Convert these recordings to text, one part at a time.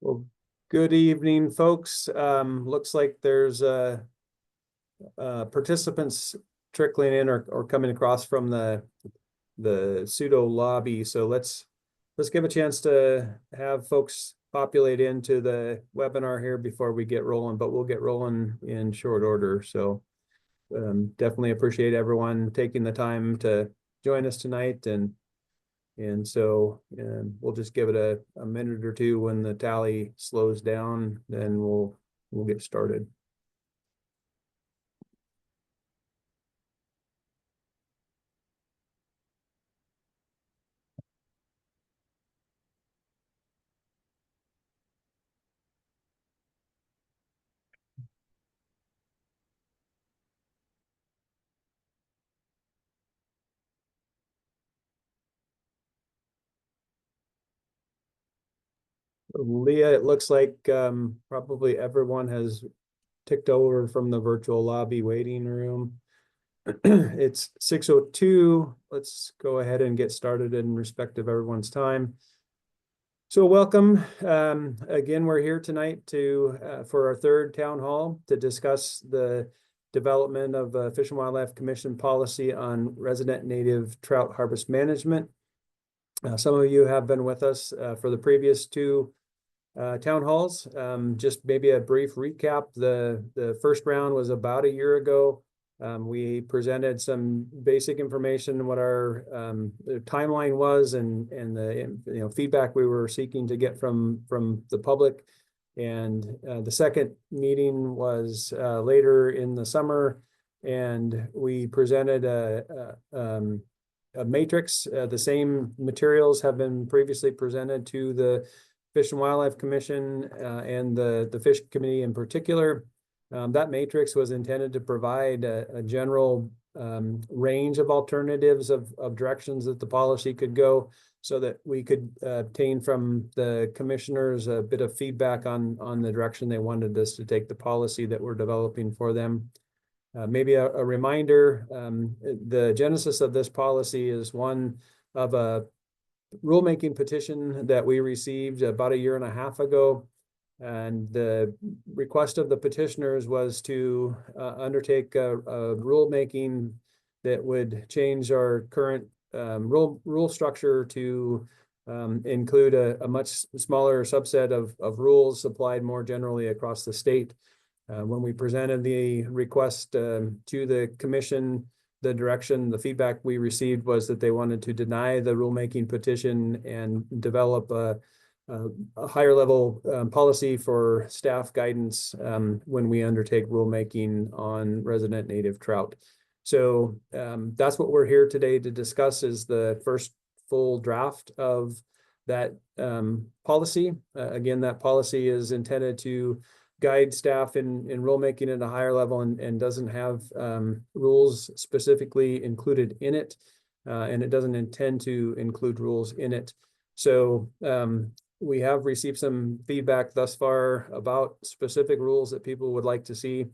Well, good evening, folks. Looks like there's participants trickling in or coming across from the pseudo lobby. So let's give a chance to have folks populate into the webinar here before we get rolling, but we'll get rolling in short order. So definitely appreciate everyone taking the time to join us tonight, and so we'll just give it a minute or two. When the tally slows down, then we'll get started. Leah, it looks like probably everyone has ticked over from the virtual lobby waiting room. It's 6:02. Let's go ahead and get started in respect of everyone's time. So welcome. Again, we're here tonight for our third town hall to discuss the development of Fish and Wildlife Commission policy on resident native trout harvest management. Some of you have been with us for the previous two town halls. Just maybe a brief recap. The first round was about a year ago. We presented some basic information, what our timeline was, and the feedback we were seeking to get from the public. And the second meeting was later in the summer, and we presented a matrix. The same materials have been previously presented to the Fish and Wildlife Commission and the Fish Committee in particular. That matrix was intended to provide a general range of alternatives of directions that the policy could go, so that we could obtain from the commissioners a bit of feedback on the direction they wanted us to take the policy that we're developing for them. Maybe a reminder, the genesis of this policy is one of a rulemaking petition that we received about a year and a half ago. And the request of the petitioners was to undertake a rulemaking that would change our current rule structure to include a much smaller subset of rules applied more generally across the state. When we presented the request to the commission, the feedback we received was that they wanted to deny the rulemaking petition and develop a higher level policy for staff guidance when we undertake rulemaking on resident native trout. So that's what we're here today to discuss, is the first full draft of that policy. Again, that policy is intended to guide staff in rulemaking at a higher level, and doesn't have rules specifically included in it, and it doesn't intend to include rules in it. So we have received some feedback thus far about specific rules that people would like to see.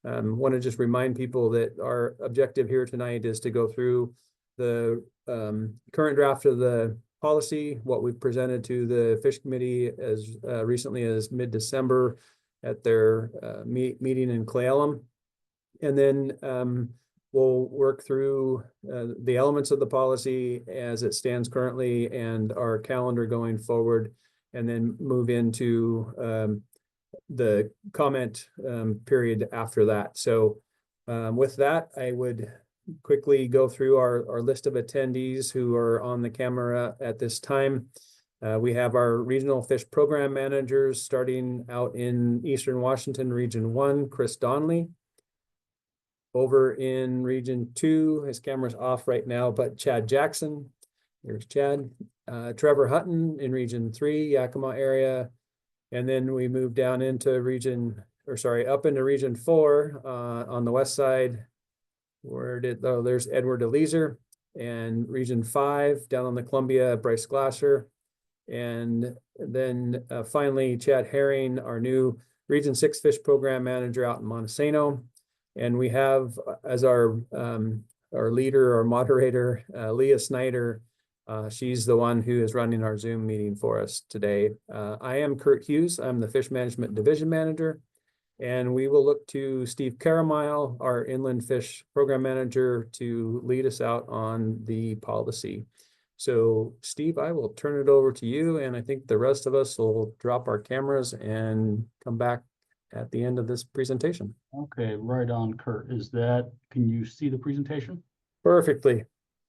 Want to just remind people that our objective here tonight is to go through the current draft of the policy, what we've presented to the Fish Committee as recently as mid-December at their meeting in Clallam. And then we'll work through the elements of the policy as it stands currently and our calendar going forward, and then move into the comment period after that. So with that, I would quickly go through our list of attendees who are on the camera at this time. We have our regional fish program managers, starting out in Eastern Washington, Region 1, Chris Donnelly. Over in Region 2, his camera's off right now, but Chad Jackson. Here's Chad. Trevor Hutton in Region 3, Yakima area. And then we move down into up into Region 4 on the west side. There's Edward Eliezer. And Region 5, down on the Columbia, Bryce Glasser. And then finally, Chad Herring, our new Region 6 Fish Program Manager out in Montesano. And we have as our leader or moderator, Leah Snyder, She's the one who is running our Zoom meeting for us today. I am Kurt Hughes. I'm the Fish Management Division Manager, and we will look to Steve Caramile, our Inland Fish Program Manager, to lead us out on the policy. So Steve, I will turn it over to you, and I think the rest of us will drop our cameras and come back at the end of this presentation. Okay, right on, Kurt. Can you see the presentation? Perfectly.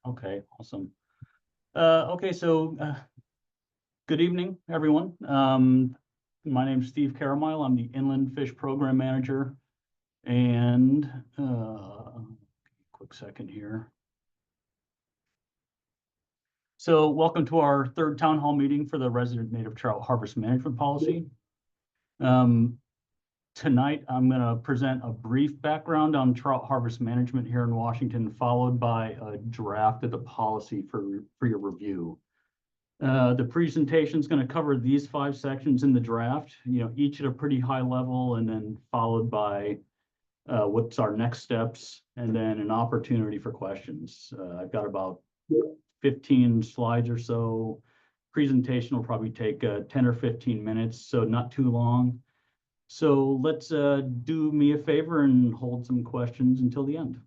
Okay, awesome. Okay, so good evening, everyone. My name is Steve Caramile. I'm the Inland Fish Program Manager. And quick second here. So welcome to our third town hall meeting for the Resident Native Trout Harvest Management Policy. Tonight, I'm going to present a brief background on trout harvest management here in Washington, followed by a draft of the policy for your review. The presentation is going to cover these 5 sections in the draft, each at a pretty high level, and then followed by what's our next steps, and then an opportunity for questions. I've got about 15 slides or so. Presentation will probably take 10 or 15 minutes, so not too long. So let's do me a favor and hold some questions until the end.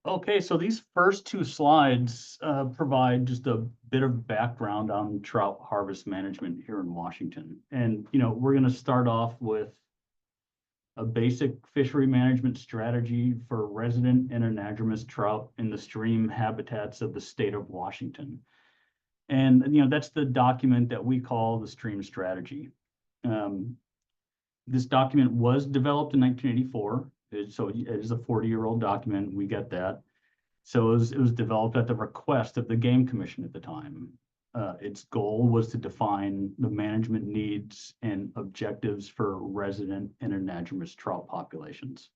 Okay, so these first 2 slides provide just a bit of background on trout harvest management here in Washington. And, we're going to start off with a basic fishery management strategy for resident and anadromous trout in the stream habitats of the state of Washington. And, that's the document that we call the stream strategy. This document was developed in 1984. So it is a 40-year-old document. We get that. So it was developed at the request of the Game Commission at the time. Its goal was to define the management needs and objectives for resident and anadromous trout populations.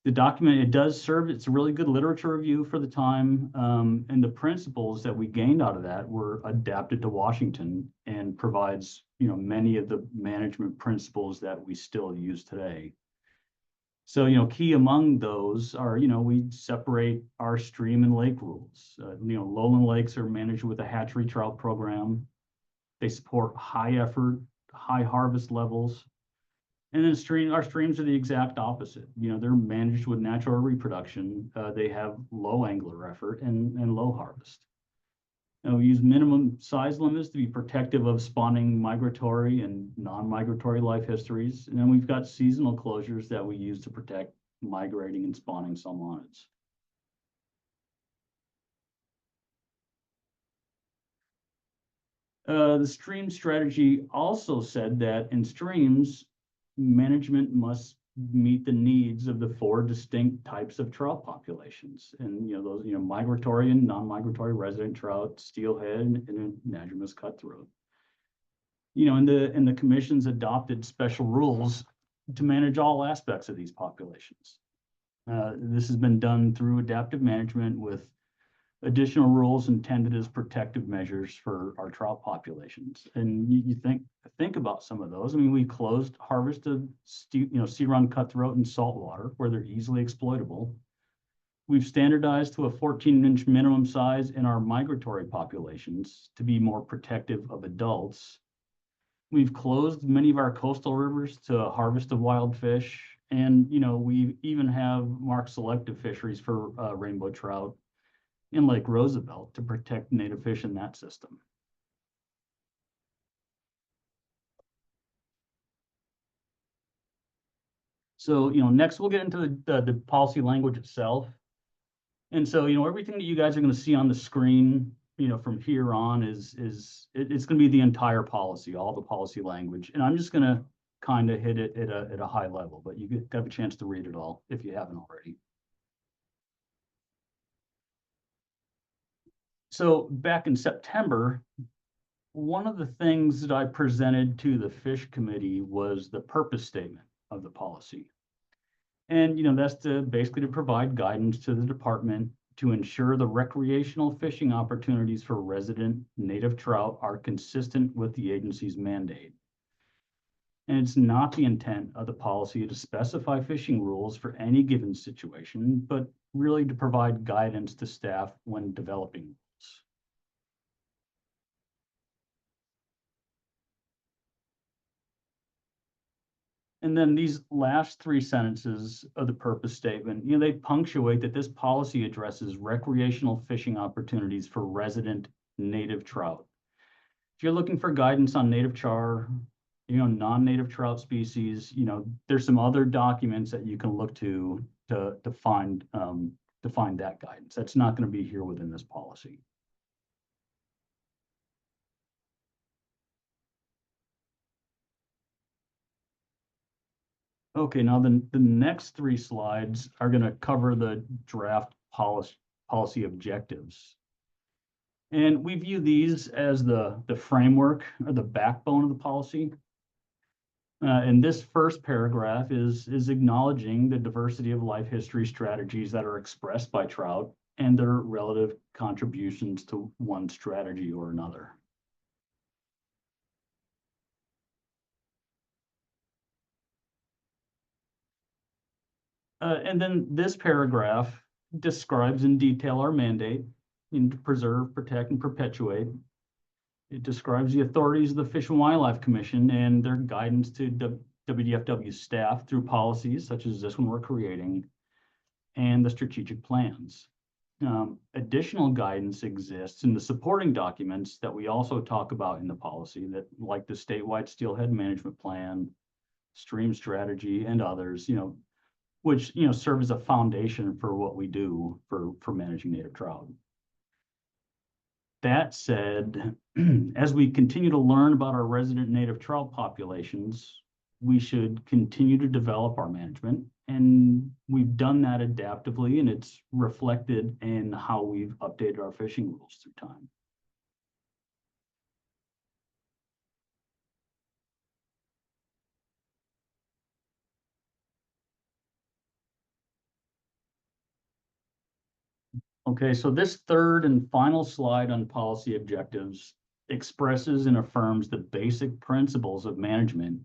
The document, it does serve, it's a really good literature review for the time, and the principles that we gained out of that were adapted to Washington and provides, many of the management principles that we still use today. So, key among those are, we separate our stream and lake rules. Lowland lakes are managed with a hatchery trout program. They support high effort, high harvest levels. And then our streams are the exact opposite. They're managed with natural reproduction. They have low angler effort and low harvest. And we use minimum size limits to be protective of spawning migratory and non-migratory life histories. And then we've got seasonal closures that we use to protect migrating and spawning salmonids. The stream strategy also said that in streams, management must meet the needs of the 4 distinct types of trout populations. And, those, migratory and non-migratory resident trout, steelhead, and anadromous cutthroat. And the commissions adopted special rules to manage all aspects of these populations. This has been done through adaptive management with additional rules intended as protective measures for our trout populations. And you think about some of those. I mean, we closed harvest of sea run cutthroat and saltwater where they're easily exploitable. We've standardized to a 14-inch minimum size in our migratory populations to be more protective of adults. We've closed many of our coastal rivers to harvest of wild fish. And, we even have marked selective fisheries for rainbow trout in Lake Roosevelt to protect native fish in that system. So, next we'll get into the policy language itself. And so, everything that you guys are going to see on the screen, from here on it's going to be the entire policy, all the policy language. And I'm just going to kind of hit it at a high level, but you have a chance to read it all if you haven't already. So back in September, one of the things that I presented to the Fish Committee was the purpose statement of the policy. And, that's basically to provide guidance to the department to ensure the recreational fishing opportunities for resident native trout are consistent with the agency's mandate. And it's not the intent of the policy to specify fishing rules for any given situation, but really to provide guidance to staff when developing rules. And then these last three sentences of the purpose statement, they punctuate that this policy addresses recreational fishing opportunities for resident native trout. If you're looking for guidance on native char, non-native trout species, there's some other documents that you can look to find that guidance. That's not going to be here within this policy. Okay, now the next three slides are going to cover the draft policy objectives. And we view these as the framework or the backbone of the policy. And this first paragraph is acknowledging the diversity of life history strategies that are expressed by trout and their relative contributions to one strategy or another. And then this paragraph describes in detail our mandate to preserve, protect, and perpetuate. It describes the authorities of the Fish and Wildlife Commission and their guidance to WDFW staff through policies such as this one we're creating and the strategic plans. Additional guidance exists in the supporting documents that we also talk about in the policy, that like the statewide steelhead management plan, stream strategy, and others, which serve as a foundation for what we do for managing native trout. That said, as we continue to learn about our resident native trout populations, we should continue to develop our management, and we've done that adaptively, and it's reflected in how we've updated our fishing rules through time. Okay, so this third and final slide on policy objectives expresses and affirms the basic principles of management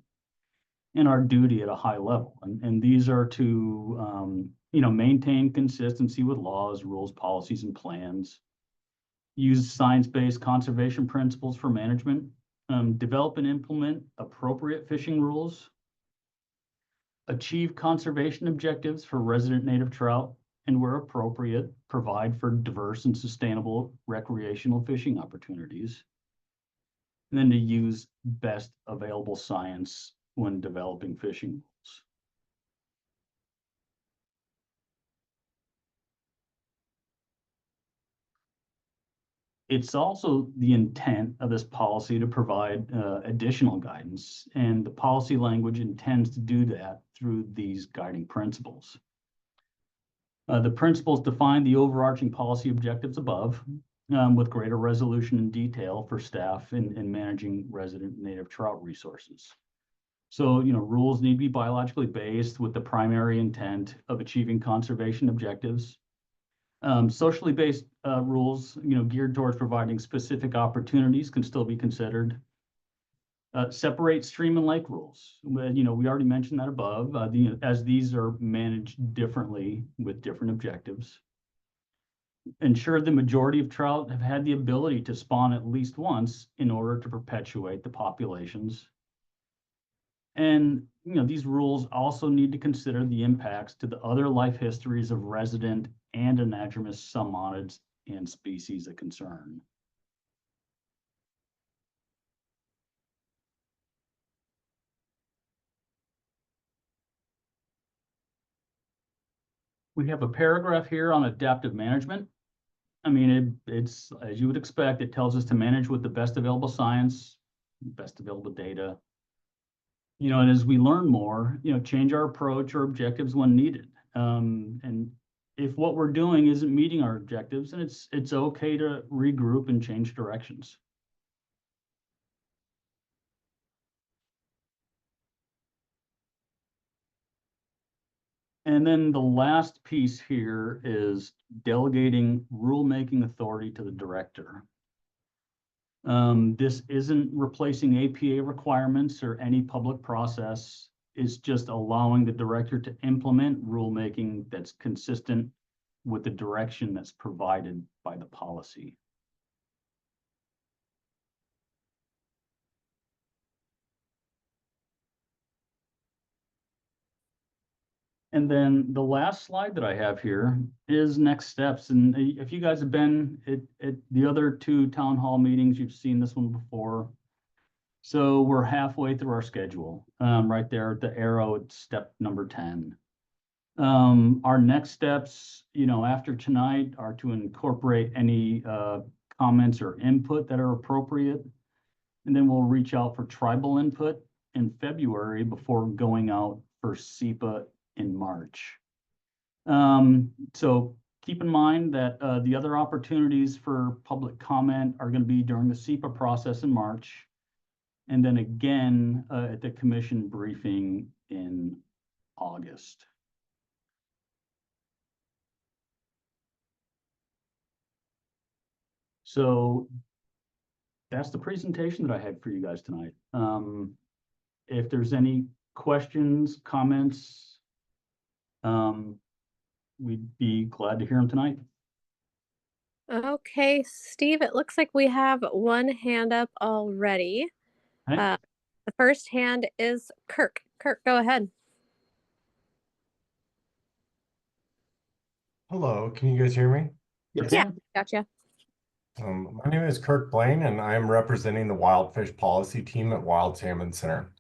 and our duty at a high level. And these are to, maintain consistency with laws, rules, policies, and plans, use science-based conservation principles for management, develop and implement appropriate fishing rules, achieve conservation objectives for resident native trout, and where appropriate, provide for diverse and sustainable recreational fishing opportunities, and then to use best available science when developing fishing rules. It's also the intent of this policy to provide additional guidance, and the policy language intends to do that through these guiding principles. The principles define the overarching policy objectives above, with greater resolution and detail for staff in managing resident native trout resources. So, rules need to be biologically based with the primary intent of achieving conservation objectives. Socially based rules, geared towards providing specific opportunities can still be considered. Separate stream and lake rules. We already mentioned that above, as these are managed differently with different objectives. Ensure the majority of trout have had the ability to spawn at least once in order to perpetuate the populations. And these rules also need to consider the impacts to the other life histories of resident and anadromous submonids and species of concern. We have a paragraph here on adaptive management. I mean, it's, as you would expect, it tells us to manage with the best available science, best available data. And as we learn more, change our approach or objectives when needed. And if what we're doing isn't meeting our objectives, then it's okay to regroup and change directions. And then the last piece here is delegating rulemaking authority to the director. This isn't replacing APA requirements or any public process. It's just allowing the director to implement rulemaking that's consistent with the direction that's provided by the policy. And then the last slide that I have here is next steps. And if you guys have been at the other two town hall meetings, you've seen this one before. So we're halfway through our schedule. Right there, the arrow at step number 10. Our next steps, after tonight are to incorporate any comments or input that are appropriate. And then we'll reach out for tribal input in February before going out for SEPA in March. So keep in mind that the other opportunities for public comment are going to be during the SEPA process in March. And then again at the commission briefing in August. So that's the presentation that I had for you guys tonight. If there's any questions, comments, we'd be glad to hear them tonight. Okay, Steve, it looks like we have one hand up already. Okay. The first hand is Kirk. Kirk, go ahead. Hello, can you guys hear me? Yes. Yeah, gotcha. My name is Kirk Blaine, and I am representing the Wild Fish Policy Team at Wild Salmon Center.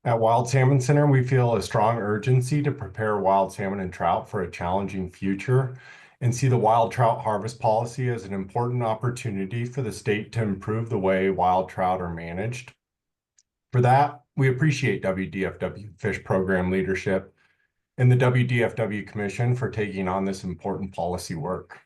At Wild Salmon Center, we feel a strong urgency to prepare wild salmon and trout for a challenging future and see the wild trout harvest policy as an important opportunity for the state to improve the way wild trout are managed. For that, we appreciate WDFW Fish Program leadership and the WDFW Commission for taking on this important policy work.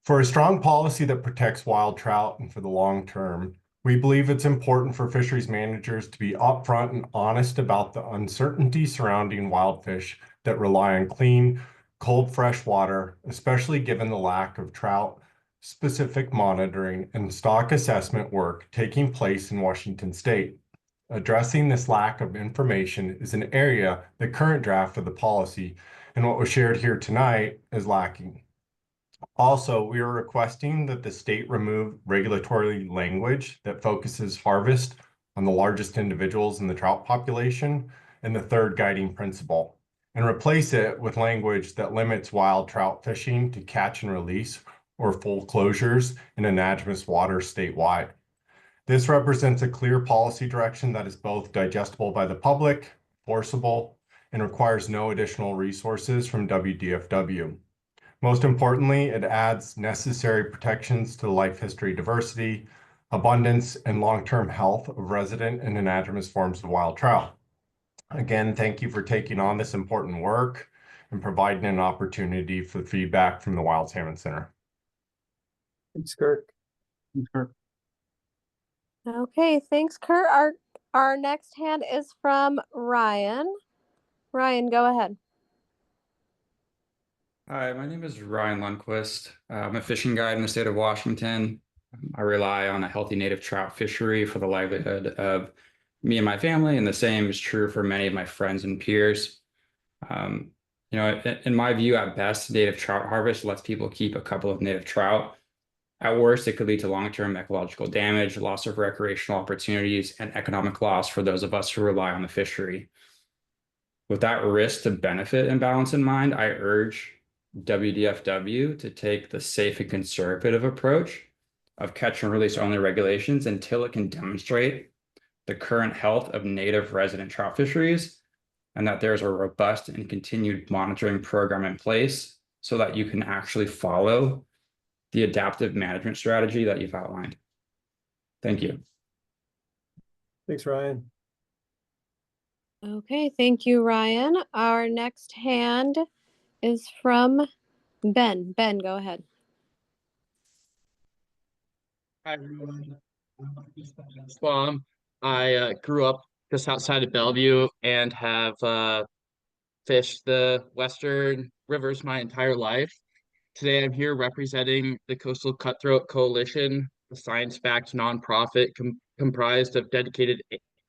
For a strong policy that protects wild trout and for the long term, we believe it's important for fisheries managers to be upfront and honest about the uncertainty surrounding wild fish that rely on clean, cold, fresh water, especially given the lack of trout-specific monitoring and stock assessment work taking place in Washington State. Addressing this lack of information is an area the current draft of the policy and what was shared here tonight is lacking. Also, we are requesting that the state remove regulatory language that focuses harvest on the largest individuals in the trout population and the third guiding principle, and replace it with language that limits wild trout fishing to catch and release or full closures in anadromous waters statewide. This represents a clear policy direction that is both digestible by the public, forcible, and requires no additional resources from WDFW. Most importantly, it adds necessary protections to the life history diversity, abundance, and long-term health of resident and anadromous forms of wild trout. Again, thank you for taking on this important work and providing an opportunity for feedback from the Wild Salmon Center. Thanks, Kirk. Kirk. Okay, thanks, Kurt. Our next hand is from Ryan. Ryan, go ahead. Hi, my name is Ryan Lundquist. I'm a fishing guide in the state of Washington. I rely on a healthy native trout fishery for the livelihood of me and my family, and the same is true for many of my friends and peers. In my view, at best, native trout harvest lets people keep a couple of native trout. At worst, it could lead to long-term ecological damage, loss of recreational opportunities, and economic loss for those of us who rely on the fishery. With that risk to benefit imbalance in mind, I urge WDFW to take the safe and conservative approach of catch and release only regulations until it can demonstrate the current health of native resident trout fisheries and that there's a robust and continued monitoring program in place so that you can actually follow the adaptive management strategy that you've outlined. Thank you. Thanks, Ryan. Okay, thank you, Ryan. Our next hand is from Ben. Ben, go ahead. Hi, everyone. I grew up just outside of Bellevue and have fished the Western rivers my entire life. Today, I'm here representing the Coastal Cutthroat Coalition a science-backed nonprofit comprised of dedicated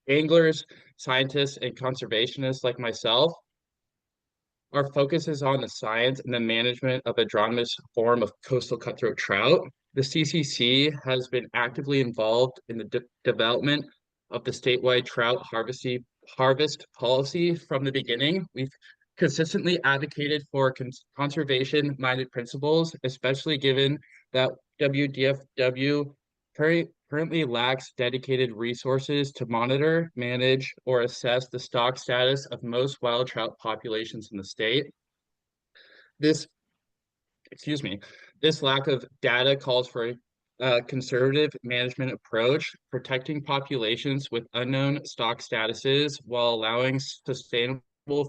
anglers, scientists, and conservationists like myself. Our focus is on the science and the management of a drownous form of coastal cutthroat trout. The CCC has been actively involved in the development of the statewide trout harvest policy from the beginning. We've consistently advocated for conservation-minded principles, especially given that WDFW currently lacks dedicated resources to monitor, manage, or assess the stock status of most wild trout populations in the state. This, excuse me, this lack of data calls for a conservative management approach, protecting populations with unknown stock statuses while allowing sustainable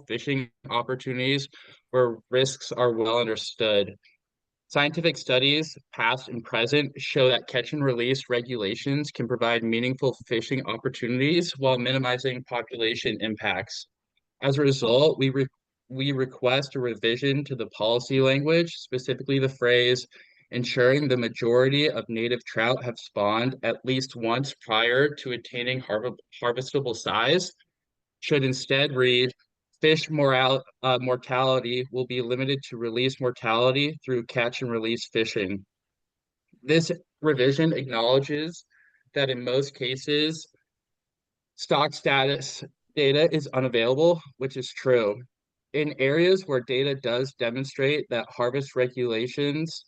fishing opportunities where risks are well understood. Scientific studies, past and present, show that catch and release regulations can provide meaningful fishing opportunities while minimizing population impacts. As a result, we request a revision to the policy language, specifically the phrase, ensuring the majority of native trout have spawned at least once prior to attaining harvestable size, should instead read, mortality will be limited to release mortality through catch and release fishing. This revision acknowledges that in most cases, stock status data is unavailable, which is true. In areas where data does demonstrate that harvest regulations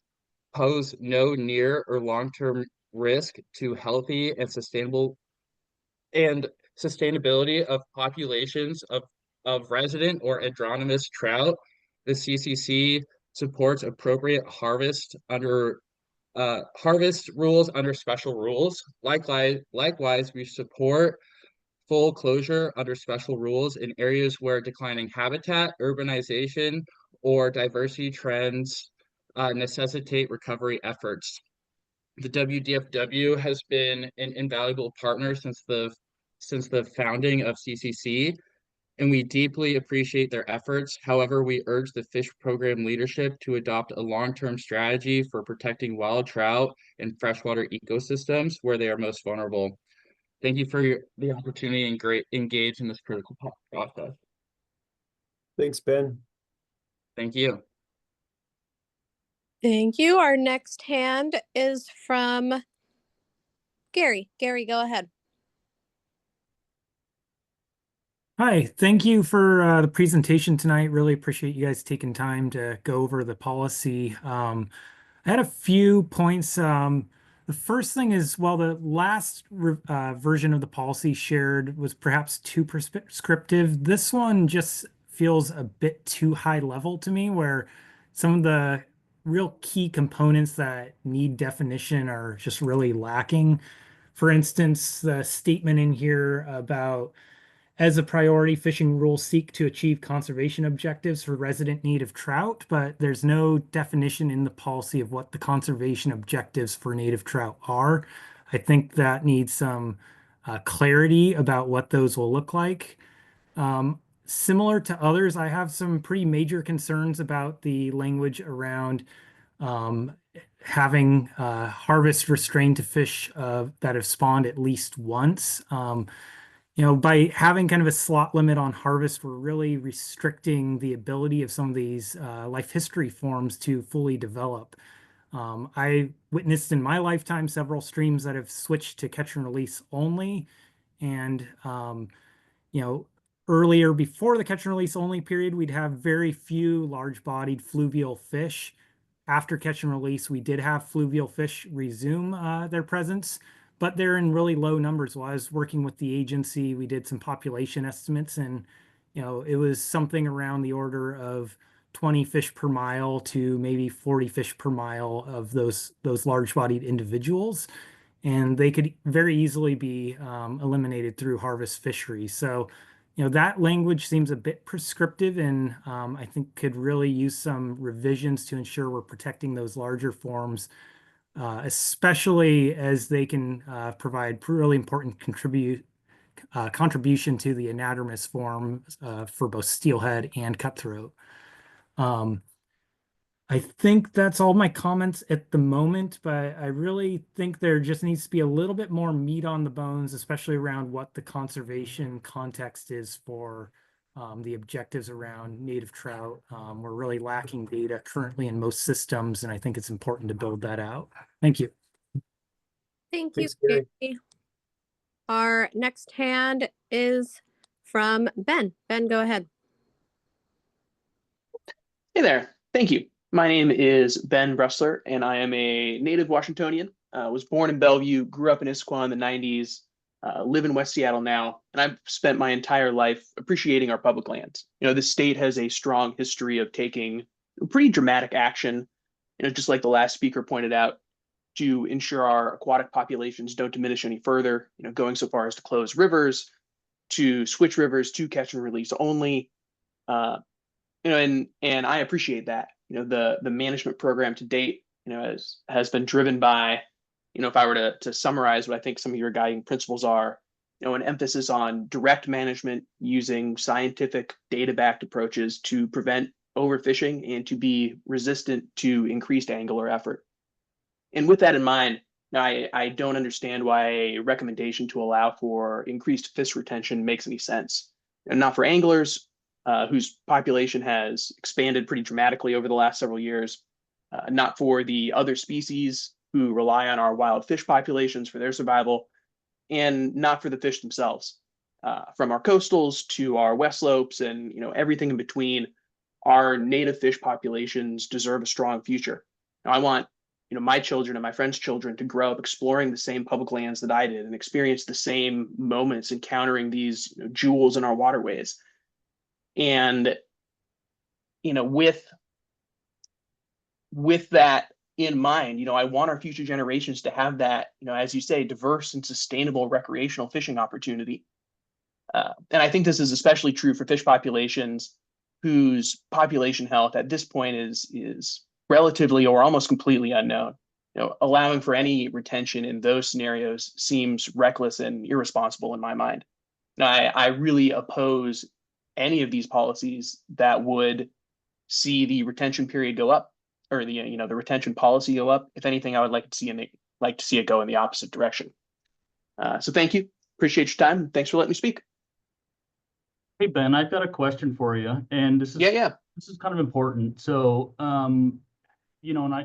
pose no near or long-term risk to healthy and sustainability of populations of resident or anadromous trout, the CCC supports appropriate harvest rules under special rules. Likewise, we support full closure under special rules in areas where declining habitat, urbanization, or diversity trends necessitate recovery efforts. The WDFW has been an invaluable partner since the founding of CCC, and we deeply appreciate their efforts. However, we urge the fish program leadership to adopt a long-term strategy for protecting wild trout and freshwater ecosystems where they are most vulnerable. Thank you for the opportunity and engage in this critical process. Thanks, Ben. Thank you. Thank you. Our next hand is from Gary. Gary, go ahead. Hi, thank you for the presentation tonight. Really appreciate you guys taking time to go over the policy. I had a few points. The first thing is, while the last version of the policy shared was perhaps too prescriptive, this one just feels a bit too high level to me, where some of the real key components that need definition are just really lacking. For instance, the statement in here about, as a priority, fishing rules seek to achieve conservation objectives for resident native trout, but there's no definition in the policy of what the conservation objectives for native trout are. I think that needs some clarity about what those will look like. Similar to others, I have some pretty major concerns about the language around having harvest restrained to fish that have spawned at least once. By having kind of a slot limit on harvest, we're really restricting the ability of some of these life history forms to fully develop. I witnessed in my lifetime several streams that have switched to catch and release only. And, earlier, before the catch and release only period, we'd have very few large-bodied fluvial fish. After catch and release, we did have fluvial fish resume their presence, but they're in really low numbers. While I was working with the agency, we did some population estimates, and it was something around the order of 20 fish per mile to maybe 40 fish per mile of those large-bodied individuals, and they could very easily be eliminated through harvest fisheries. So, that language seems a bit prescriptive, and I think could really use some revisions to ensure we're protecting those larger forms, especially as they can provide really important contribution to the anadromous form for both steelhead and cutthroat. I think that's all my comments at the moment, but I really think there just needs to be a little bit more meat on the bones, especially around what the conservation context is for the objectives around native trout. We're really lacking data currently in most systems, and I think it's important to build that out. Thank you. Thank you, Thanks, Gary. Gary. Our next hand is from Ben. Ben, go ahead. Hey there. Thank you. My name is Ben Bressler, and I am a native Washingtonian. Was born in Bellevue, grew up in Issaquah in the 90s, live in West Seattle now, and I've spent my entire life appreciating our public lands. The state has a strong history of taking pretty dramatic action, just like the last speaker pointed out, to ensure our aquatic populations don't diminish any further, going so far as to close rivers, to switch rivers to catch and release only. And I appreciate that. The management program to date, has been driven by, if I were to summarize what I think some of your guiding principles are, an emphasis on direct management using scientific data-backed approaches to prevent overfishing and to be resistant to increased angler effort. And with that in mind, I don't understand why a recommendation to allow for increased fish retention makes any sense. And not for anglers, whose population has expanded pretty dramatically over the last several years, not for the other species who rely on our wild fish populations for their survival, and not for the fish themselves. From our coastals to our west slopes and everything in between, our native fish populations deserve a strong future. Now, I want my children and my friends' children to grow up exploring the same public lands that I did and experience the same moments encountering these jewels in our waterways. And with that in mind, I want our future generations to have that, as you say, diverse and sustainable recreational fishing opportunity. And I think this is especially true for fish populations whose population health at this point is relatively or almost completely unknown. Allowing for any retention in those scenarios seems reckless and irresponsible in my mind. Now, I really oppose any of these policies that would see the retention period go up, or the retention policy go up. If anything, I would like to see it go in the opposite direction. So thank you. Appreciate your time. Thanks for letting me speak. Hey, Ben, I've got a question for you, and this is kind of important. So, and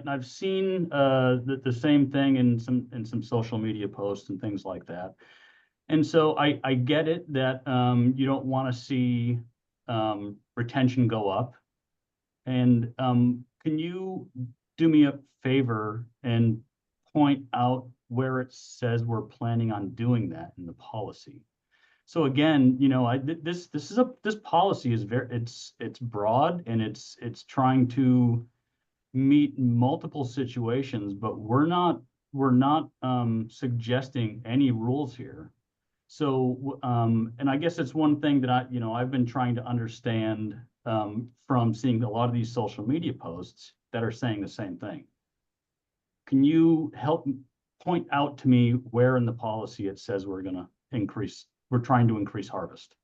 I've seen the same thing in some social media posts and things like that. And so I get it that you don't want to see retention go up. And can you do me a favor and point out where it says we're planning on doing that in the policy? So again, this policy is it's broad and it's trying to meet multiple situations, but we're not suggesting any rules here. So, and I guess it's one thing that I've been trying to understand from seeing a lot of these social media posts that are saying the same thing. Can you help point out to me where in the policy it says we're trying to increase harvest?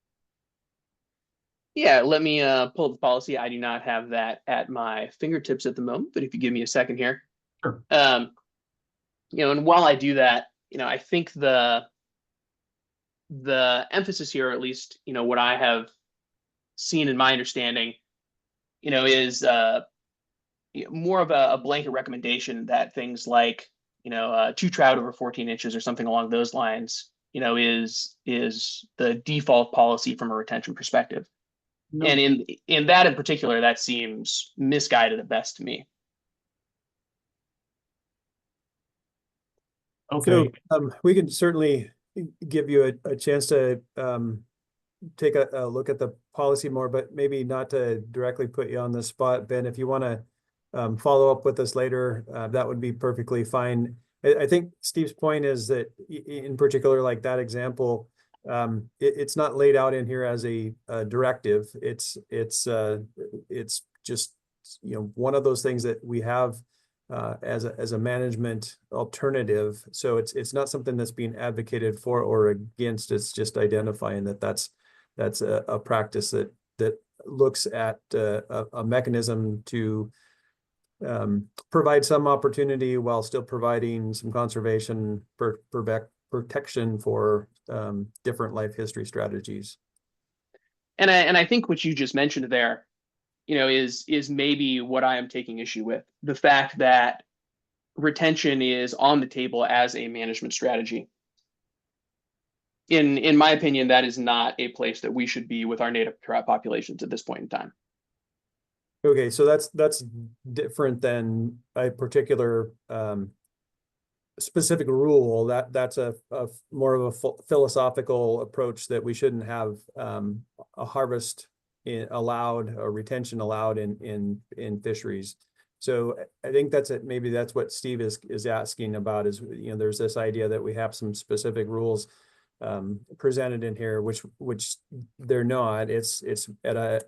Yeah, let me pull up the policy. I do not have that at my fingertips at the moment, but if you give me a second here. Sure. And while I do that, I think the emphasis here, or at least, what I have seen in my understanding, is more of a blanket recommendation that things like, 2 trout over 14 inches or something along those lines, is the default policy from a retention perspective. No. And in that in particular, that seems misguided at best to me. Okay. So we can certainly give you a chance to take a look at the policy more, but maybe not to directly put you on the spot, Ben. If you want to follow up with us later, that would be perfectly fine. I think Steve's point is that in particular, like that example, it's not laid out in here as a directive. It's just one of those things that we have as a management alternative. So it's not something that's being advocated for or against. It's just identifying that that's a practice that looks at a mechanism to provide some opportunity while still providing some conservation protection for different life history strategies. And I think what you just mentioned there, is maybe what I am taking issue with. The fact that retention is on the table as a management strategy. In my opinion, that is not a place that we should be with our native trout populations at this point in time. Okay, so that's different than a particular specific rule. That's a more of a philosophical approach that we shouldn't have a harvest allowed or retention allowed in fisheries. So I think that's it. Maybe that's what Steve is asking about, is, there's this idea that we have some specific rules presented in here, which they're not. It's at a,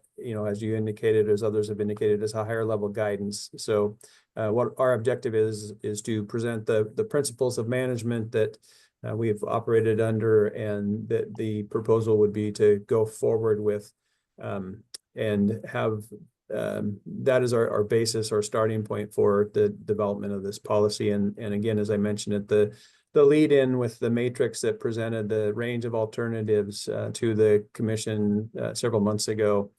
as you indicated, as others have indicated, as a higher level guidance. So what our objective is to present the principles of management that we've operated under, and that the proposal would be to go forward with and have that is our basis, our starting point for the development of this policy. And again, as I mentioned at the lead in with the matrix that presented the range of alternatives to the commission several months ago,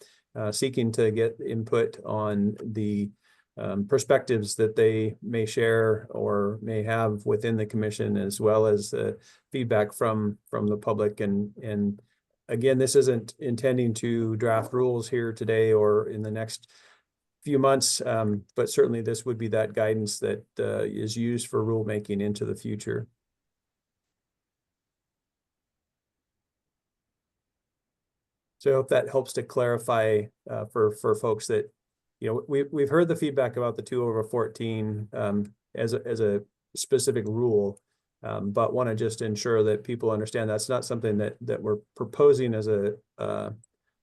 seeking to get input on the perspectives that they may share or may have within the commission, as well as feedback from the public. And again, this isn't intending to draft rules here today or in the next few months, but certainly this would be that guidance that is used for rulemaking into the future. So I hope that helps to clarify for folks that, we've heard the feedback about the 2/14 as a specific rule, but want to just ensure that people understand that's not something that we're proposing as a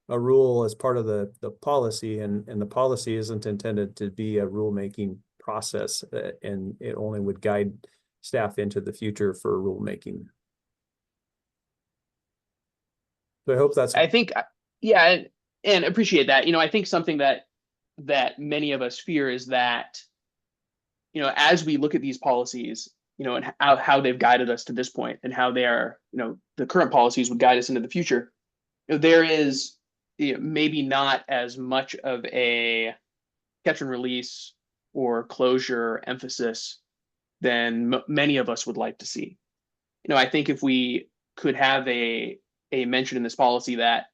rule as part of the policy, and the policy isn't intended to be a rulemaking process, and it only would guide staff into the future for rulemaking. So I hope that's. I think, yeah, and appreciate that. I think something that many of us fear is that, as we look at these policies, and how they've guided us to this point, and how they are, the current policies would guide us into the future, there is maybe not as much of a catch and release or closure emphasis than many of us would like to see. I think if we could have a mention in this policy that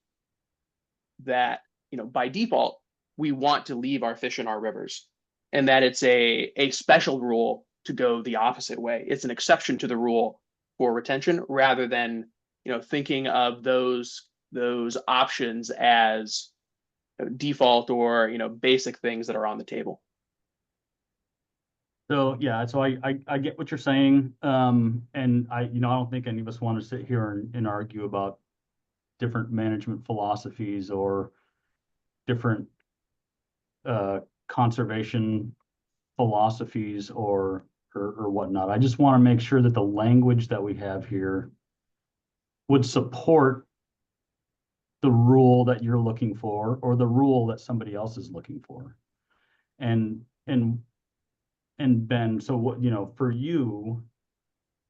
by default we want to leave our fish in our rivers, and that it's a special rule to go the opposite way. It's an exception to the rule for retention, rather than thinking of those options as default or basic things that are on the table. So yeah, so I get what you're saying, and I don't think any of us want to sit here and argue about different management philosophies or different conservation philosophies or whatnot. I just want to make sure that the language that we have here would support the rule that you're looking for, or the rule that somebody else is looking for. And Ben, so what, for you,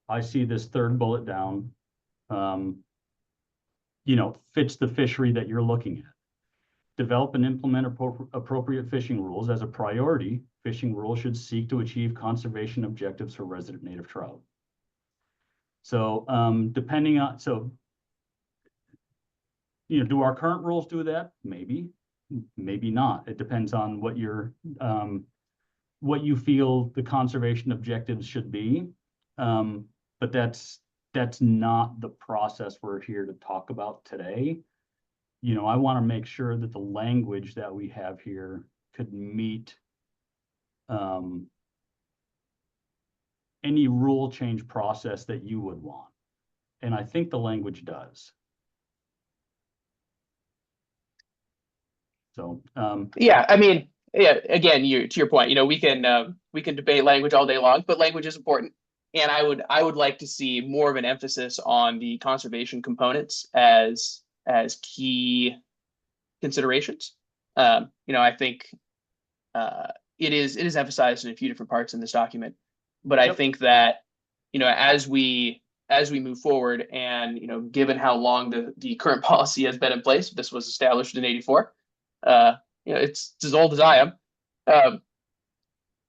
I see this third bullet down, fits the fishery that you're looking at. Develop and implement appropriate fishing rules. As a priority, fishing rules should seek to achieve conservation objectives for resident native trout. So depending on, do our current rules do that? Maybe not. It depends on what what you feel the conservation objectives should be. But that's not the process we're here to talk about today. I want to make sure that the language that we have here could meet any rule change process that you would want. And I think the language does. So yeah, I mean, yeah, again, to your point, we can debate language all day long, but language is important. And I would like to see more of an emphasis on the conservation components as key considerations. I think it is emphasized in a few different parts in this document. But I Yep. think that, as we move forward, and given how long the current policy has been in place, this was established in '84. It's as old as I am.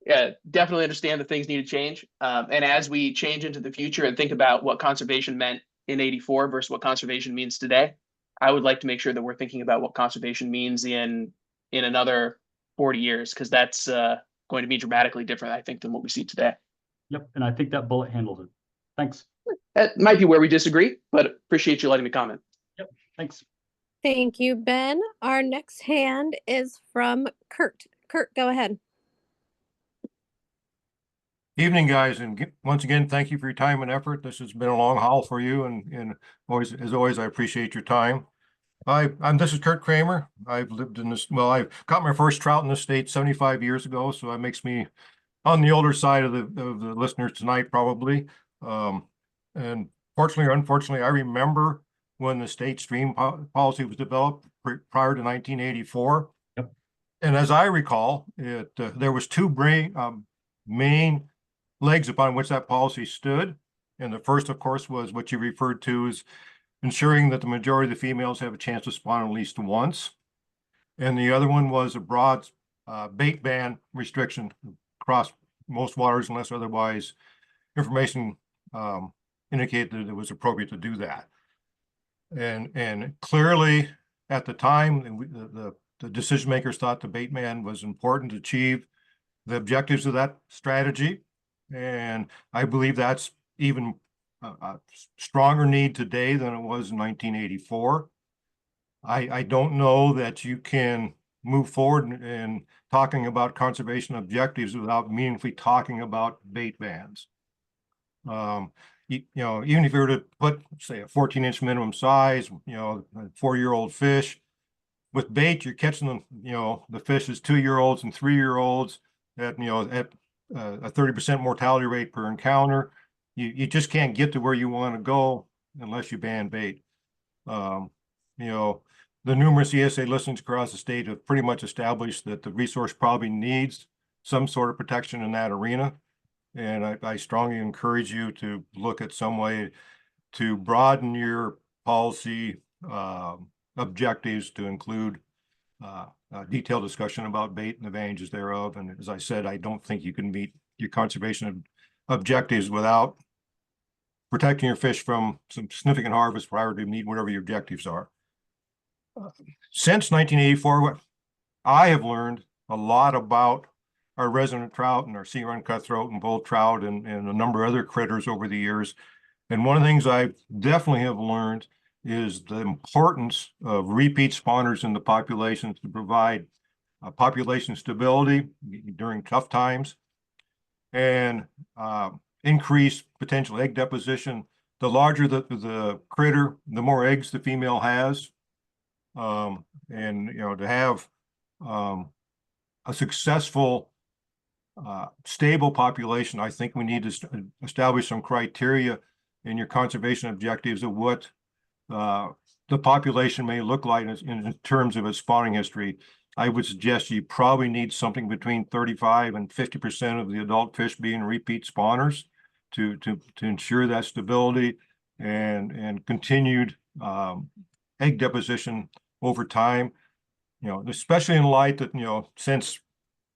Yeah, definitely understand that things need to change. And as we change into the future and think about what conservation meant in '84 versus what conservation means today, I would like to make sure that we're thinking about what conservation means in another 40 years, because that's going to be dramatically different, I think, than what we see today. Yep, and I think that bullet handles it. Thanks. That might be where we disagree, but appreciate you letting me comment. Yep, thanks. Thank you, Ben. Our next hand is from Kurt. Kurt, go ahead. Evening, guys, and once again, thank you for your time and effort. This has been a long haul for you, and always, as always, I appreciate your time. This is Kurt Kramer. I've lived in this. Well, I caught my first trout in the state 75 years ago, so that makes me on the older side of the listeners tonight, probably. And fortunately or unfortunately, I remember when the state stream policy was developed prior to 1984. Yep. And as I recall, there was two main legs upon which that policy stood. And the first, of course, was what you referred to as ensuring that the majority of the females have a chance to spawn at least once. And the other one was a broad bait ban restriction across most waters unless otherwise information indicated that it was appropriate to do that. And clearly at the time, the decision makers thought the bait ban was important to achieve the objectives of that strategy. And I believe that's even a stronger need today than it was in 1984. I don't know that you can move forward in talking about conservation objectives without meaningfully talking about bait bans. Even if you were to put, say, a 14-inch minimum size, a 4-year-old fish, with bait, you're catching them, the fish is 2-year-olds and 3-year-olds at a 30% mortality rate per encounter. You just can't get to where you want to go unless you ban bait. The numerous ESA listings across the state have pretty much established that the resource probably needs some sort of protection in that arena. And I strongly encourage you to look at some way to broaden your policy objectives to include a detailed discussion about bait and advantages thereof. And as I said, I don't think you can meet your conservation objectives without protecting your fish from some significant harvest prior to meet whatever your objectives are. Since 1984, what I have learned a lot about our resident trout and our sea run cutthroat and bull trout and a number of other critters over the years. And one of the things I definitely have learned is the importance of repeat spawners in the population to provide population stability during tough times and increase potential egg deposition. The larger the critter, the more eggs the female has. To have a successful stable population, I think we need to establish some criteria in your conservation objectives of what the population may look like in terms of its spawning history. I would suggest you probably need something between 35 and 50% of the adult fish being repeat spawners to ensure that stability and continued egg deposition over time. Especially in light that since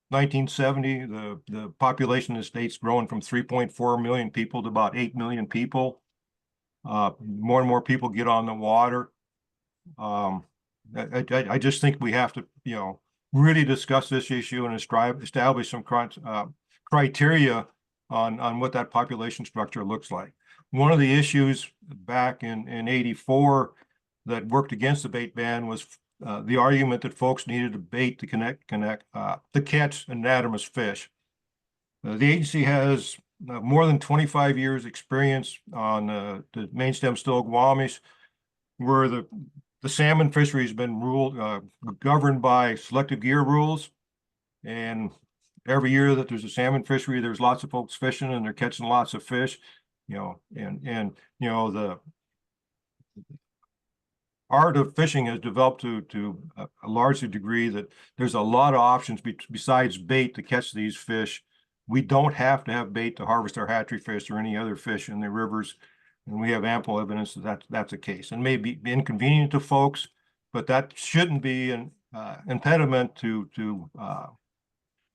1970, the population of the state's grown from 3.4 million people to about 8 million people. More and more people get on the water. I just think we have to, really discuss this issue and establish some criteria on what that population structure looks like. One of the issues back in '84 that worked against the bait ban was the argument that folks needed a bait to to catch anadromous fish. The agency has more than 25 years experience on the main stem Still-Gwamis, where the salmon fishery has been governed by selective gear rules. And every year that there's a salmon fishery, there's lots of folks fishing and they're catching lots of fish, art of fishing has developed to a large degree that there's a lot of options besides bait to catch these fish. We don't have to have bait to harvest our hatchery fish or any other fish in the rivers. And we have ample evidence that that's the case. And may be inconvenient to folks, but that shouldn't be an impediment to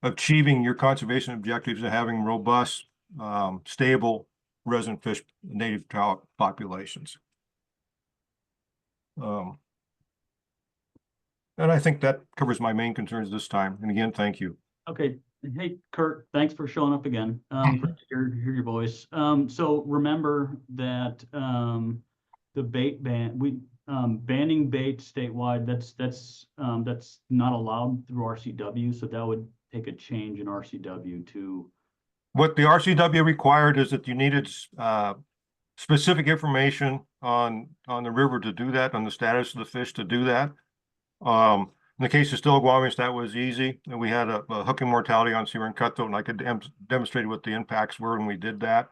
achieving your conservation objectives of having robust, stable resident fish, native trout populations. And I think that covers my main concerns this time. And again, thank you. Okay. Hey, Kurt, thanks for showing up again. Great to hear your voice. So remember that the bait ban, banning bait statewide, that's not allowed through RCW. So that would take a change in RCW to. What the RCW required is that you needed specific information on the river to do that, on the status of the fish to do that. In the case of Stillaguamish, that was easy. And we had a hooking mortality on Seaver and Cutthroat, and I could demonstrate what the impacts were when we did that.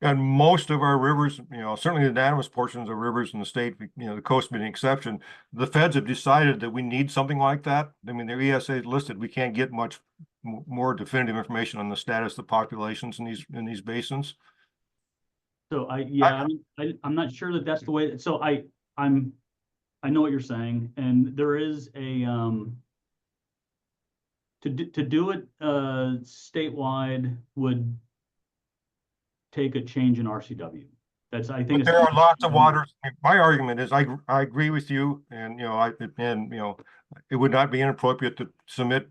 And most of our rivers, certainly the anadromous portions of rivers in the state, the coast being an exception, the feds have decided that we need something like that. I mean, their ESA is listed. We can't get much more definitive information on the status of the populations in these basins. So I'm not sure that that's the way. So I know what you're saying, and there is a to do it statewide would take a change in RCW. That's I think there are lots of waters. My argument is I agree with you, and it would not be inappropriate to submit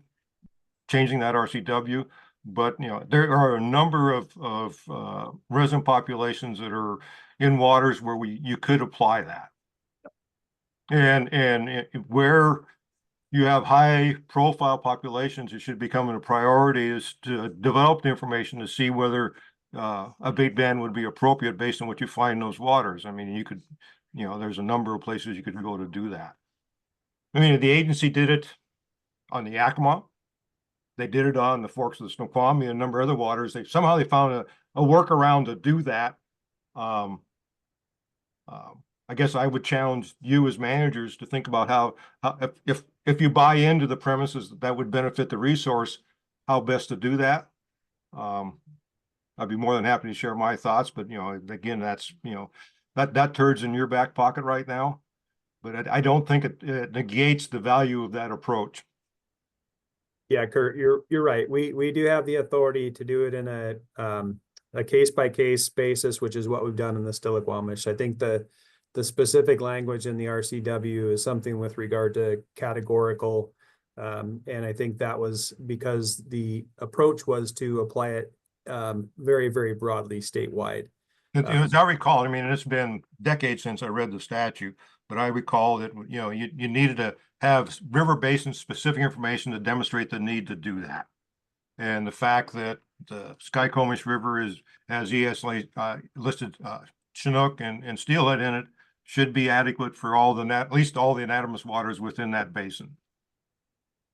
changing that RCW. But there are a number of resident populations that are in waters where you could apply that. And where you have high profile populations, it should become a priority is to develop the information to see whether a bait ban would be appropriate based on what you find in those waters. I mean, you could, there's a number of places you could go to do that. I mean, the agency did it on the Yakima. They did it on the forks of the Snoqualmie and a number of other waters. They found a workaround to do that. I guess I would challenge you as managers to think about how if you buy into the premises that would benefit the resource, how best to do that. I'd be more than happy to share my thoughts, but again, that's that turd's in your back pocket right now. But I don't think it negates the value of that approach. Yeah, Kurt, you're right. We do have the authority to do it in a case-by-case basis, which is what we've done in the Stillaguamish. I think the specific language in the RCW is something with regard to categorical. And I think that was because the approach was to apply it very, very broadly statewide. As I recall, I mean, it's been decades since I read the statute, but I recall that, you needed to have river basin specific information to demonstrate the need to do that. And the fact that the Skykomish River has ESA listed Chinook and steelhead in it should be adequate for at least all the anadromous waters within that basin.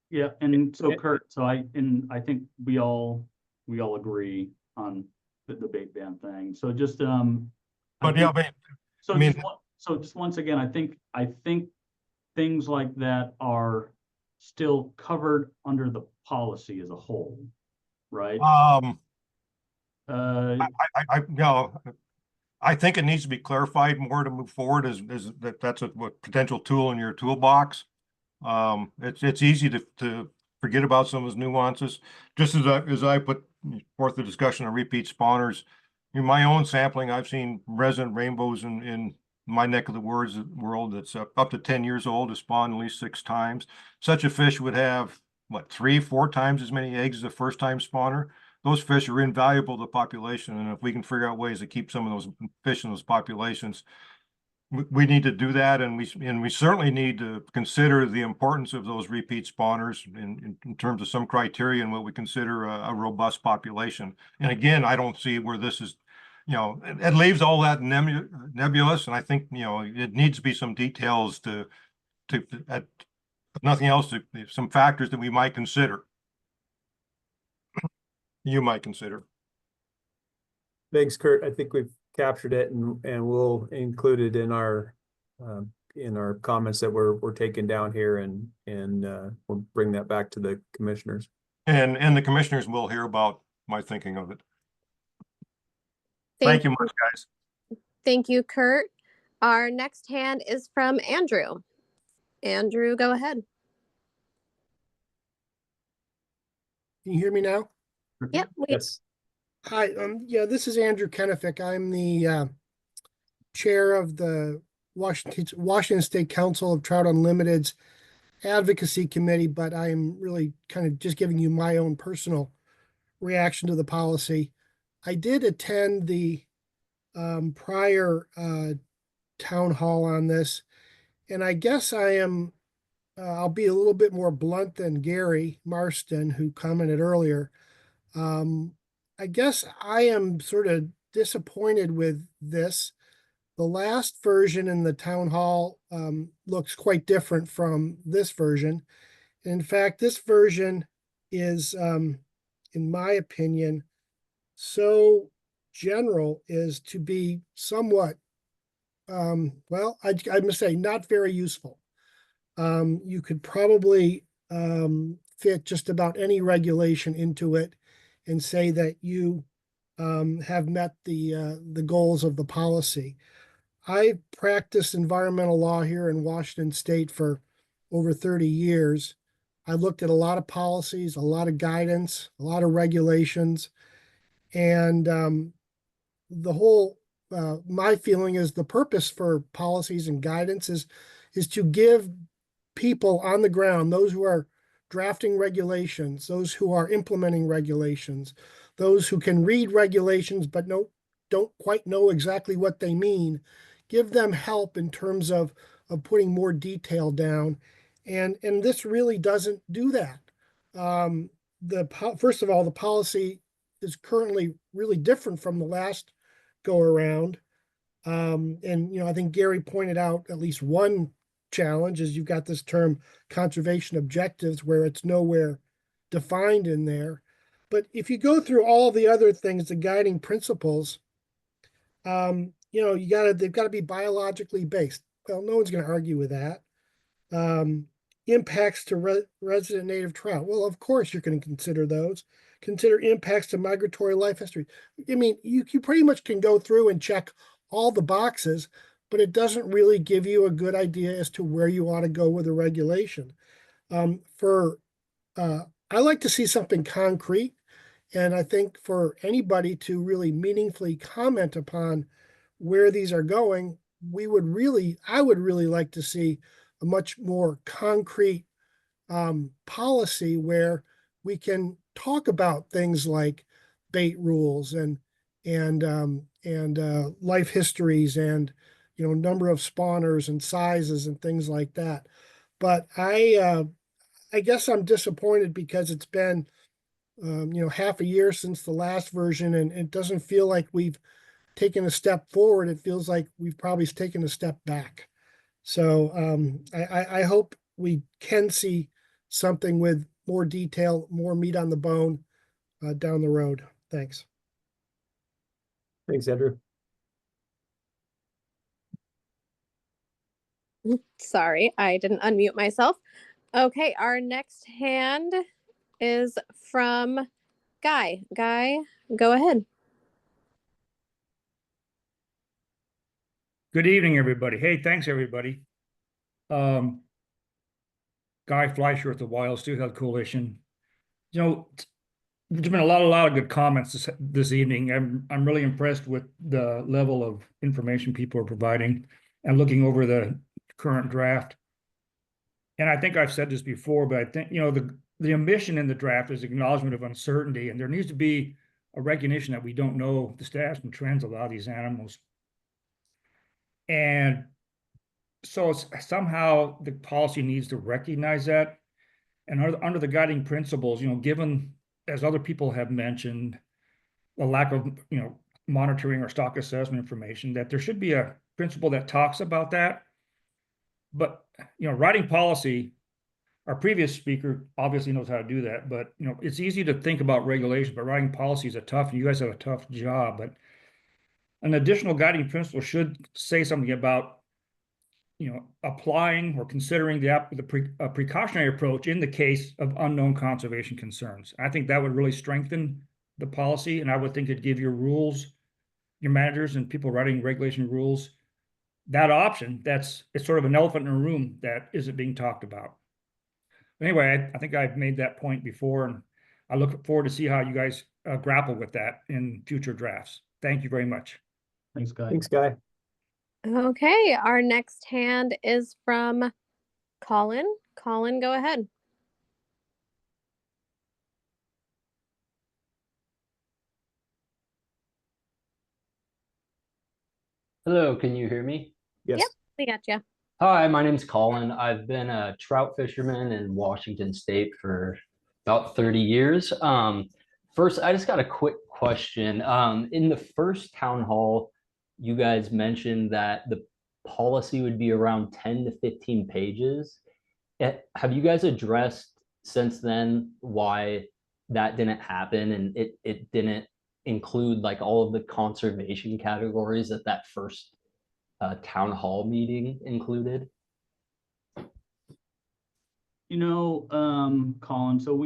Yeah, and so Kurt, I think we all agree on the bait ban thing. So just just once again, I think things like that are still covered under the policy as a whole, right? I think it needs to be clarified more to move forward as that's a potential tool in your toolbox. It's easy to forget about some of those nuances. Just as I put forth the discussion on repeat spawners, in my own sampling, I've seen resident rainbows in my neck of the world that's up to 10 years old, has spawned at least 6 times. Such a fish would have, 3-4 times as many eggs as a first-time spawner. Those fish are invaluable to the population, and if we can figure out ways to keep some of those fish in those populations, we need to do that, and we certainly need to consider the importance of those repeat spawners in terms of some criteria and what we consider a robust population. And again, I don't see where this is, it leaves all that nebulous, and I think it needs to be some details to if nothing else, some factors that we might consider. You might consider. Thanks, Kurt. I think we've captured it and we'll include it in our in our comments that we're taking down here, and we'll bring that back to the commissioners. And the commissioners will hear about my thinking of it. Thank you much, guys. Thank you, Kurt. Our next hand is from Andrew. Andrew, go ahead. Can you hear me now? Yep. Yes. Hi, yeah, this is Andrew Kennefick. I'm the chair of the Washington State Council of Trout Unlimited's advocacy committee, but I'm really kind of just giving you my own personal reaction to the policy. I did attend the prior town hall on this, and I guess I'll be a little bit more blunt than Gary Marston, who commented earlier. I guess I am sort of disappointed with this. The last version in the town hall looks quite different from this version. In fact, this version is, in my opinion, so general as to be somewhat, well, I must say, not very useful. You could probably fit just about any regulation into it and say that you have met the goals of the policy. I practiced environmental law here in Washington State for over 30 years. I looked at a lot of policies, a lot of guidance, a lot of regulations, and the whole, my feeling is the purpose for policies and guidance is to give people on the ground, those who are drafting regulations, those who are implementing regulations, those who can read regulations but don't quite know exactly what they mean, give them help in terms of putting more detail down. And this really doesn't do that. First of all, the policy is currently really different from the last go around. And I think Gary pointed out at least one challenge is you've got this term conservation objectives where it's nowhere defined in there. But if you go through all the other things, the guiding principles, they've got to be biologically based. Well, no one's going to argue with that. Impacts to resident native trout. Well, of course you're going to consider those. Consider impacts to migratory life history. I mean, you pretty much can go through and check all the boxes, but it doesn't really give you a good idea as to where you ought to go with a regulation. I like to see something concrete, and I think for anybody to really meaningfully comment upon where these are going, I would really like to see a much more concrete policy where we can talk about things like bait rules and life histories and number of spawners and sizes and things like that. But I guess I'm disappointed because it's been half a year since the last version, and it doesn't feel like we've taken a step forward. It feels like we've probably taken a step back. So I hope we can see something with more detail, more meat on the bone down the road. Thanks. Thanks, Andrew. Sorry, I didn't unmute myself. Okay, our next hand is from Guy. Guy, go ahead. Good evening, everybody. Hey, thanks, everybody. Guy Fleischer with the Wild Steelhead Coalition. There's been a lot of good comments this evening. I'm really impressed with the level of information people are providing and looking over the current draft. And I think I've said this before, but I think the omission in the draft is acknowledgement of uncertainty, and there needs to be a recognition that we don't know the status and trends of a lot of these animals. And so somehow the policy needs to recognize that. And under the guiding principles, given, as other people have mentioned, the lack of, monitoring or stock assessment information, that there should be a principle that talks about that. But, writing policy, our previous speaker obviously knows how to do that, but, it's easy to think about regulation, but writing policy is you guys have a tough job. But an additional guiding principle should say something about, applying or considering the precautionary approach in the case of unknown conservation concerns. I think that would really strengthen the policy, and I would think it'd give your managers and people writing regulation rules that option. It's sort of an elephant in a room that isn't being talked about. Anyway, I think I've made that point before, and I look forward to see how you guys grapple with that in future drafts. Thank you very much. Thanks, Guy. Thanks, Guy. Okay, our next hand is from Colin. Colin, go ahead. Hello, can you hear me? Yes. Yep, we got you. Hi, my name's Colin. I've been a trout fisherman in Washington State for about 30 years. First, I just got a quick question. In the first town hall, you guys mentioned that the policy would be around 10 to 15 pages. Have you guys addressed since then why that didn't happen and it didn't include like all of the conservation categories that first town hall meeting included? Colin, so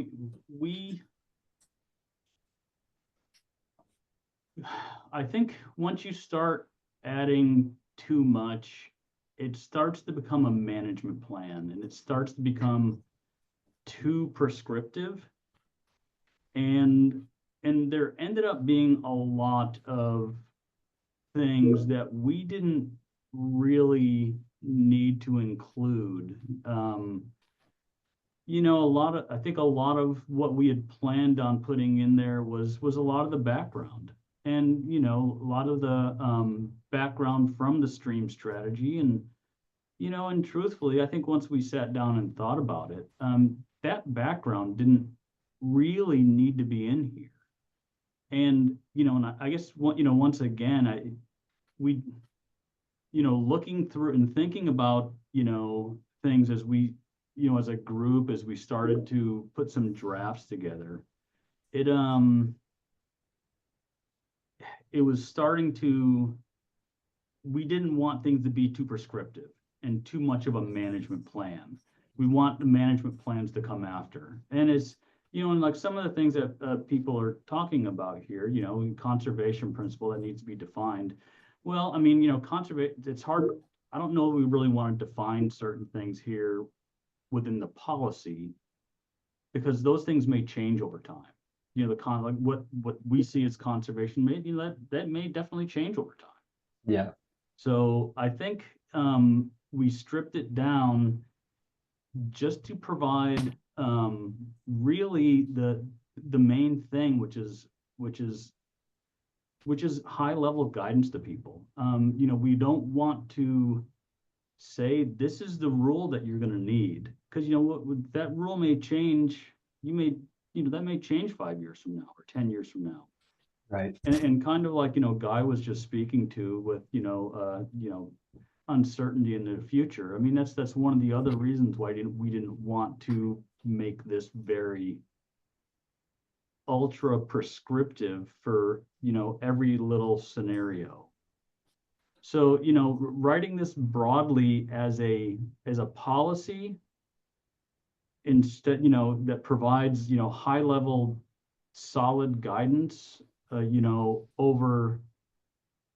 I think once you start adding too much, it starts to become a management plan and it starts to become too prescriptive. And there ended up being a lot of things that we didn't really need to include. I think a lot of what we had planned on putting in there was a lot of the background and, a lot of the background from the stream strategy. And truthfully, I think once we sat down and thought about it, that background didn't really need to be in here. And, and I guess, once again, looking through and thinking about, things as we, as a group, as we started to put some drafts together, it was starting to, we didn't want things to be too prescriptive and too much of a management plan. We want the management plans to come after. And it's, and like some of the things that people are talking about here, conservation principle that needs to be defined. Well, I mean, it's hard. I don't know if we really want to define certain things here within the policy because those things may change over time. Like what we see as conservation may, that may definitely change over time. Yeah. So I think we stripped it down just to provide really the main thing, which is high level guidance to people. We don't want to say this is the rule that you're going to need because that rule may change. That may change 5 years from now or 10 years from now. Right. And kind of like Guy was just speaking to with uncertainty in the future. I mean, that's one of the other reasons why we didn't want to make this very ultra prescriptive for every little scenario. So writing this broadly as a policy instead that provides high level solid guidance over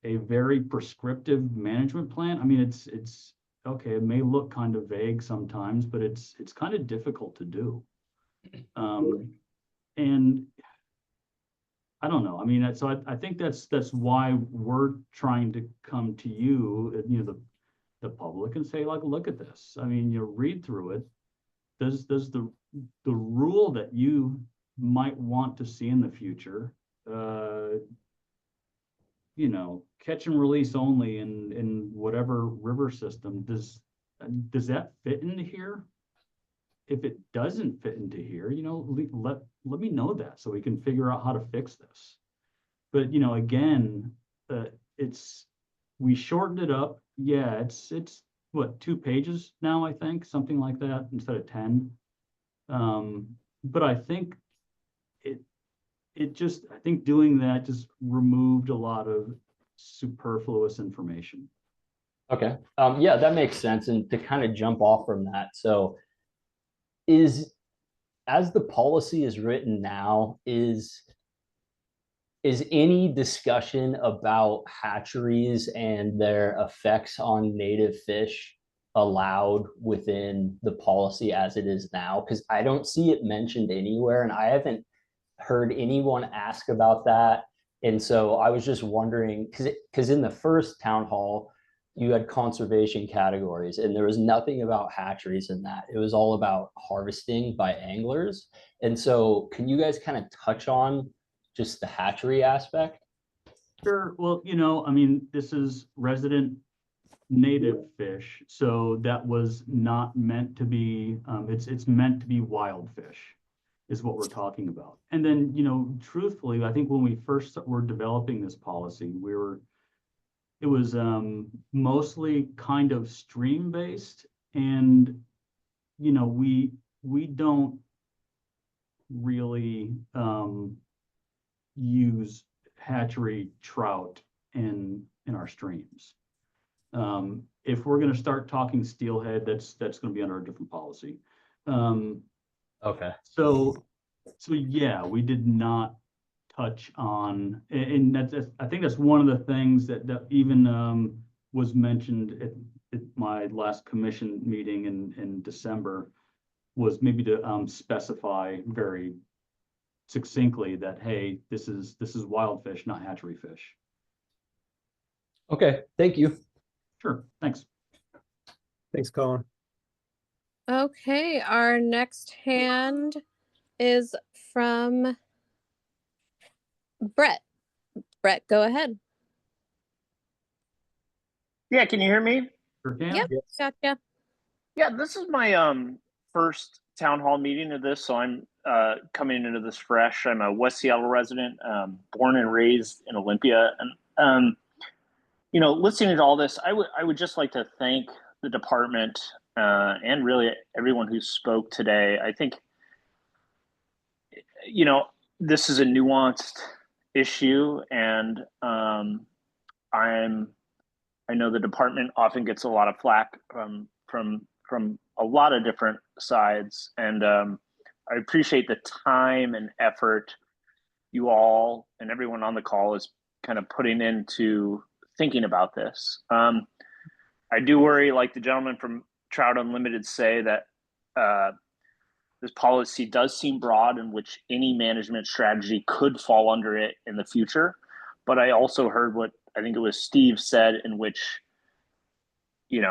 a very prescriptive management plan. I mean, it's okay, it may look kind of vague sometimes, but it's kind of difficult to do. And I don't know. I mean, so I think that's why we're trying to come to you, the public, and say, like, look at this. I mean, read through it. Does the rule that you might want to see in the future, catch and release only in whatever river system, does that fit into here? If it doesn't fit into here, let me know that so we can figure out how to fix this. But again, we shortened it up. Yeah, it's what, 2 pages now, I think, something like that, instead of 10. But I think I think doing that just removed a lot of superfluous information. Okay. Yeah, that makes sense. And to kind of jump off from that, so as the policy is written now, is any discussion about hatcheries and their effects on native fish allowed within the policy as it is now? Because I don't see it mentioned anywhere, and I haven't heard anyone ask about that. And so I was just wondering, because in the first town hall, you had conservation categories, and there was nothing about hatcheries in that. It was all about harvesting by anglers. And so, can you guys kind of touch on just the hatchery aspect? Sure. Well, I mean, this is resident native fish, so that was not meant to be, it's meant to be wild fish is what we're talking about. And then, truthfully, I think when we first were developing this policy, it was mostly kind of stream based, and we don't really use hatchery trout in our streams. If we're going to start talking steelhead, that's going to be under a different policy. Okay. So yeah, we did not touch on, and I think that's one of the things that even was mentioned at my last commission meeting in December, was maybe to specify very succinctly that, hey, this is wild fish, not hatchery fish. Okay, thank you. Sure, thanks. Thanks, Colin. Okay, our next hand is from Brett. Brett, go ahead. Yeah, can you hear me? Sure can. Yep, gotcha. Yeah, this is my first town hall meeting of this, so I'm coming into this fresh. I'm a West Seattle resident, born and raised in Olympia, and listening to all this, I would just like to thank the department and really everyone who spoke today. I think this is a nuanced issue, and I know the department often gets a lot of flack from a lot of different sides, and I appreciate the time and effort you all and everyone on the call is kind of putting into thinking about this. I do worry, like the gentleman from Trout Unlimited say, that this policy does seem broad, in which any management strategy could fall under it in the future. But I also heard what I think it was Steve said, in which you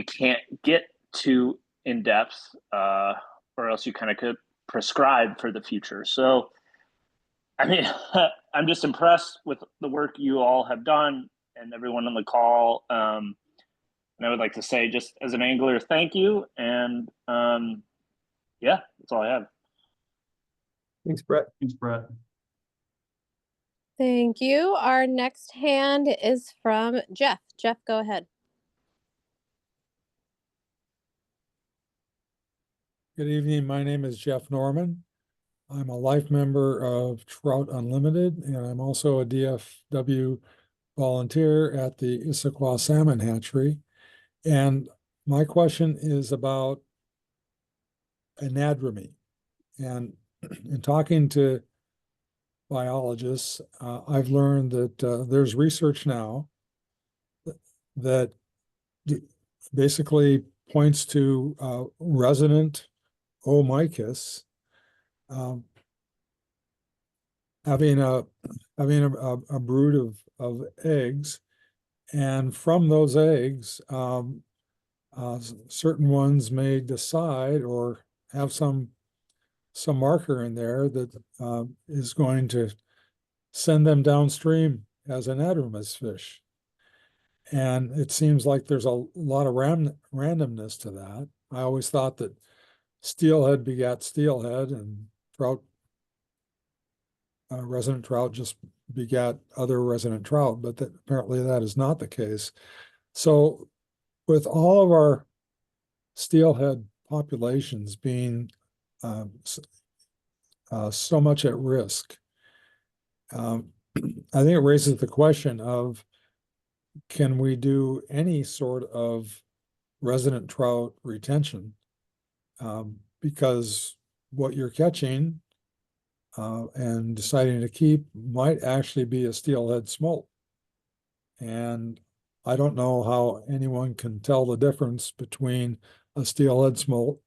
can't get too in depth, or else you kind of could prescribe for the future. So, I mean, I'm just impressed with the work you all have done and everyone on the call. And I would like to say, just as an angler, thank you. And yeah, that's all I have. Thanks, Brett. Thanks, Brett. Thank you. Our next hand is from Jeff. Jeff, go ahead. Good evening. My name is Jeff Norman. I'm a life member of Trout Unlimited, and I'm also a DFW volunteer at the Issaquah Salmon Hatchery. And my question is about anadromy. And in talking to biologists, I've learned that there's research now that basically points to resident Omicus having a brood of eggs, and from those eggs, certain ones may decide or have some marker in there that is going to send them downstream as anadromous fish. And it seems like there's a lot of randomness to that. I always thought that steelhead begat steelhead, and trout, resident trout just begat other resident trout, but apparently that is not the case. So with all of our steelhead populations being so much at risk, I think it raises the question of can we do any sort of resident trout retention? Because what you're catching and deciding to keep might actually be a steelhead smolt. And I don't know how anyone can tell the difference between a steelhead smolt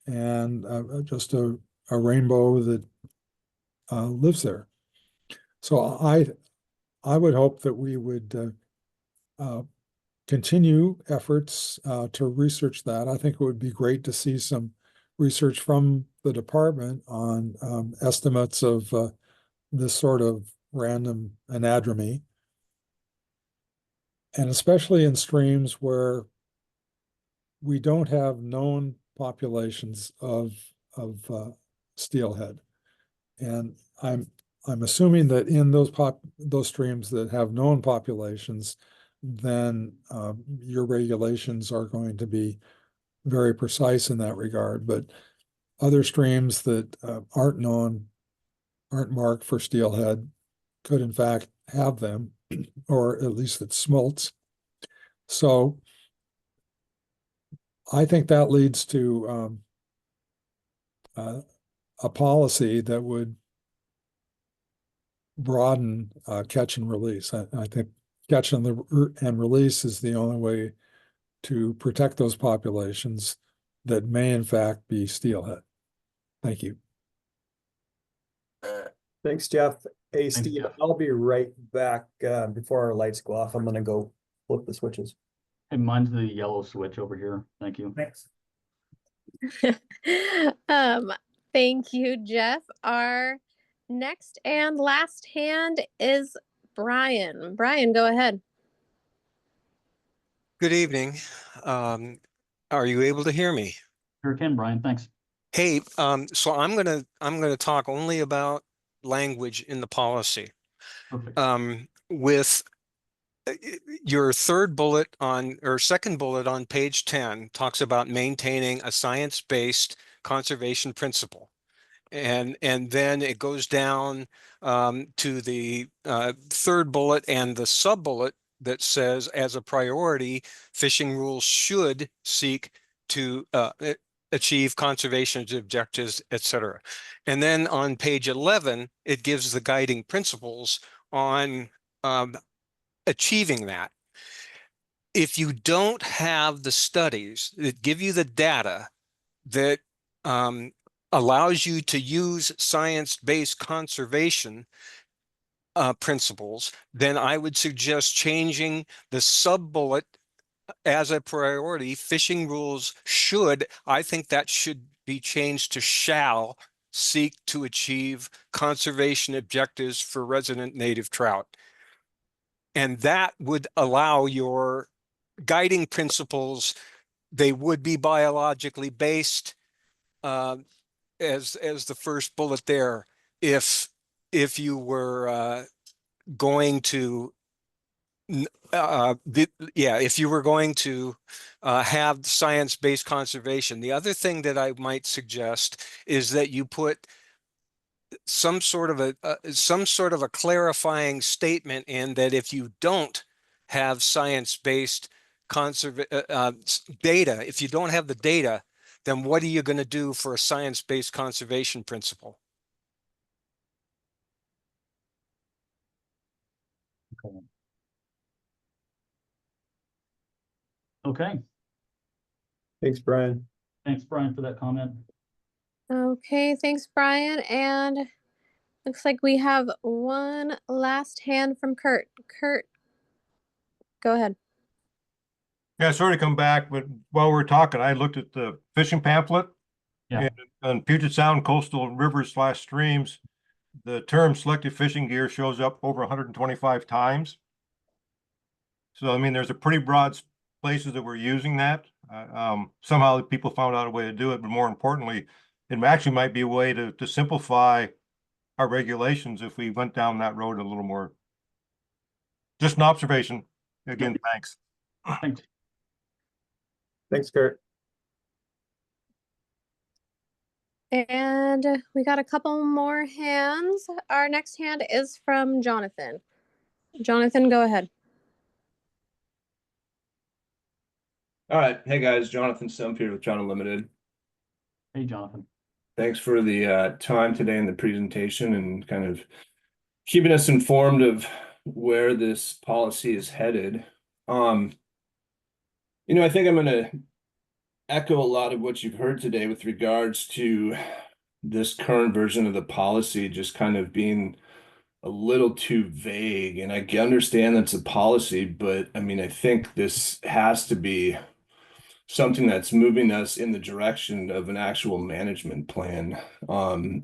and just a rainbow that lives there. So I would hope that we would continue efforts to research that. I think it would be great to see some research from the department on estimates of this sort of random anadromy. And especially in streams where we don't have known populations of steelhead. And I'm assuming that in those streams that have known populations, then your regulations are going to be very precise in that regard. But other streams that aren't known, aren't marked for steelhead, could in fact have them, or at least it's smolts. So I think that leads to a policy that would broaden catch and release. I think catch and release is the only way to protect those populations that may in fact be steelhead. Thank you. Thanks, Jeff. Hey, Thanks, Steve, Jeff. I'll be right back before our lights go off. I'm gonna go flip the switches. Hey, mine's the yellow switch over here. Thank you. Thanks. Thank you, Jeff. Our next and last hand is Brian. Brian, go ahead. Good evening. Are you able to hear me? Sure can, Brian. Thanks. Hey, so I'm gonna talk only about language in the policy. Perfect. With your third bullet on, or second bullet on page 10 talks about maintaining a science-based conservation principle. And then it goes down to the third bullet and the sub bullet that says, as a priority, fishing rules should seek to achieve conservation objectives, etc. And then on page 11, it gives the guiding principles on achieving that. If you don't have the studies that give you the data that allows you to use science-based conservation principles, then I would suggest changing the sub-bullet as a priority. Fishing rules should, I think that should be changed to shall seek to achieve conservation objectives for resident native trout. And that would allow your guiding principles, they would be biologically based, as the first bullet there. If you were going to if you were going to have science-based conservation. The other thing that I might suggest is that you put some sort of a clarifying statement in that if you don't have science-based data, if you don't have the data, then what are you going to do for a science-based conservation principle? Okay. Okay. Thanks, Brian. Thanks, Brian, for that comment. Okay, thanks, Brian. And looks like we have one last hand from Kurt. Kurt, go ahead. Yeah, sorry to come back, but while we're talking, I looked at the fishing pamphlet. Yeah. And on Puget Sound coastal rivers / streams, the term selective fishing gear shows up over 125 times. So, I mean, there's a pretty broad places that we're using that. Somehow people found out a way to do it, but more importantly, it actually might be a way to simplify our regulations if we went down that road a little more. Just an observation. Again, thanks. Thanks. Thanks, Kurt. And we got a couple more hands. Our next hand is from Jonathan. Jonathan, go ahead. All right. Hey guys, Jonathan Stump here with Trout Unlimited. Hey, Jonathan. Thanks for the time today in the presentation and kind of keeping us informed of where this policy is headed. I think I'm going to echo a lot of what you've heard today with regards to this current version of the policy just kind of being a little too vague. And I understand that's a policy, but I mean, I think this has to be something that's moving us in the direction of an actual management plan.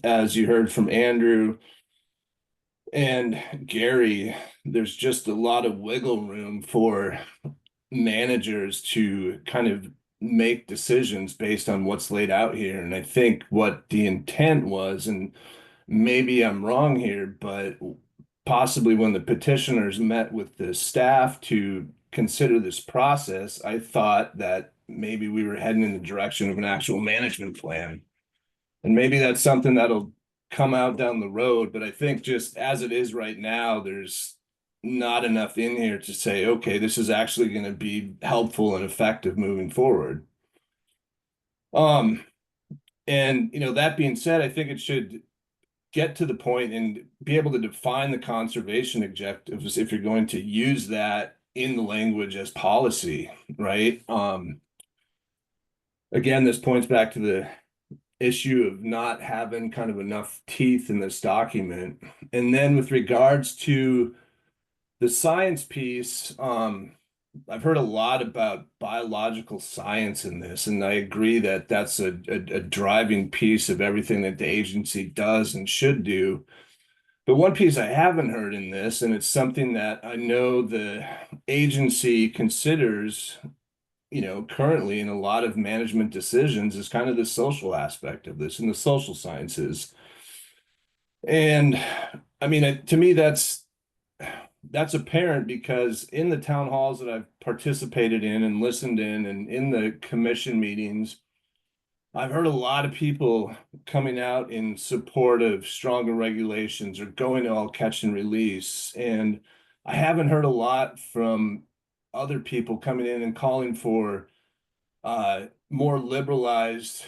As you heard from Andrew and Gary, there's just a lot of wiggle room for managers to kind of make decisions based on what's laid out here. And I think what the intent was, and maybe I'm wrong here, but possibly when the petitioners met with the staff to consider this process, I thought that maybe we were heading in the direction of an actual management plan. And maybe that's something that'll come out down the road, but I think just as it is right now, there's not enough in here to say, okay, this is actually going to be helpful and effective moving forward. And that being said, I think it should get to the point and be able to define the conservation objectives if you're going to use that in the language as policy, right? Again, this points back to the issue of not having kind of enough teeth in this document. And then with regards to the science piece, I've heard a lot about biological science in this, and I agree that that's a driving piece of everything that the agency does and should do. But one piece I haven't heard in this, and it's something that I know the agency considers, currently in a lot of management decisions, is kind of the social aspect of this and the social sciences. And I mean, to me, that's apparent because in the town halls that I've participated in and listened in and in the commission meetings, I've heard a lot of people coming out in support of stronger regulations or going to all catch and release. And I haven't heard a lot from other people coming in and calling for more liberalized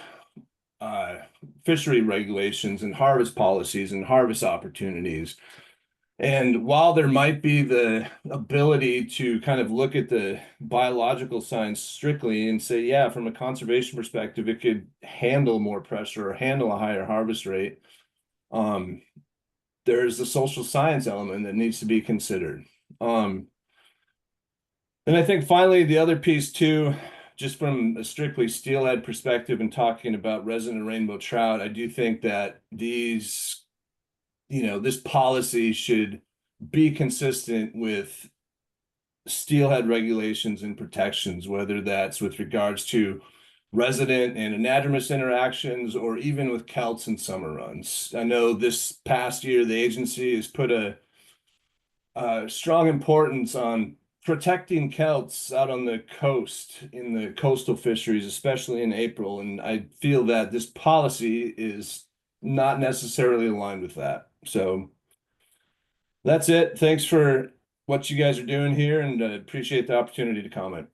fishery regulations and harvest policies and harvest opportunities. And while there might be the ability to kind of look at the biological science strictly and say, yeah, from a conservation perspective, it could handle more pressure or handle a higher harvest rate, there's the social science element that needs to be considered. And I think finally, the other piece too, just from a strictly steelhead perspective and talking about resident rainbow trout, I do think that this policy should be consistent with steelhead regulations and protections, whether that's with regards to resident and anadromous interactions or even with kelts and summer runs. I know this past year, the agency has put a strong importance on protecting kelts out on the coast in the coastal fisheries, especially in April. And I feel that this policy is not necessarily aligned with that. So that's it. Thanks for what you guys are doing here, and appreciate the opportunity to comment.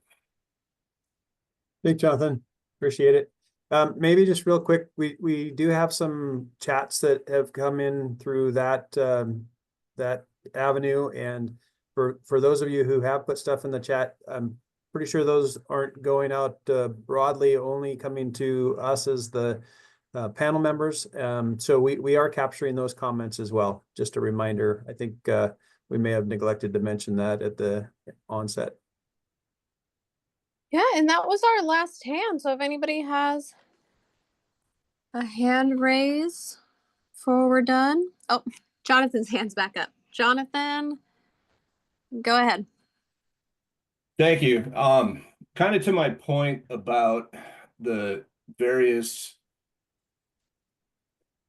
Thanks, Jonathan. Appreciate it. Maybe just real quick, we do have some chats that have come in through that that avenue, and for those of you who have put stuff in the chat, I'm pretty sure those aren't going out broadly, only coming to us as the panel members. So we are capturing those comments as well. Just a reminder. I think we may have neglected to mention that at the onset. Yeah, and that was our last hand. So if anybody has a hand raise before we're done. Oh, Jonathan's hand's back up. Jonathan, go ahead. Thank you. Kind of to my point about the various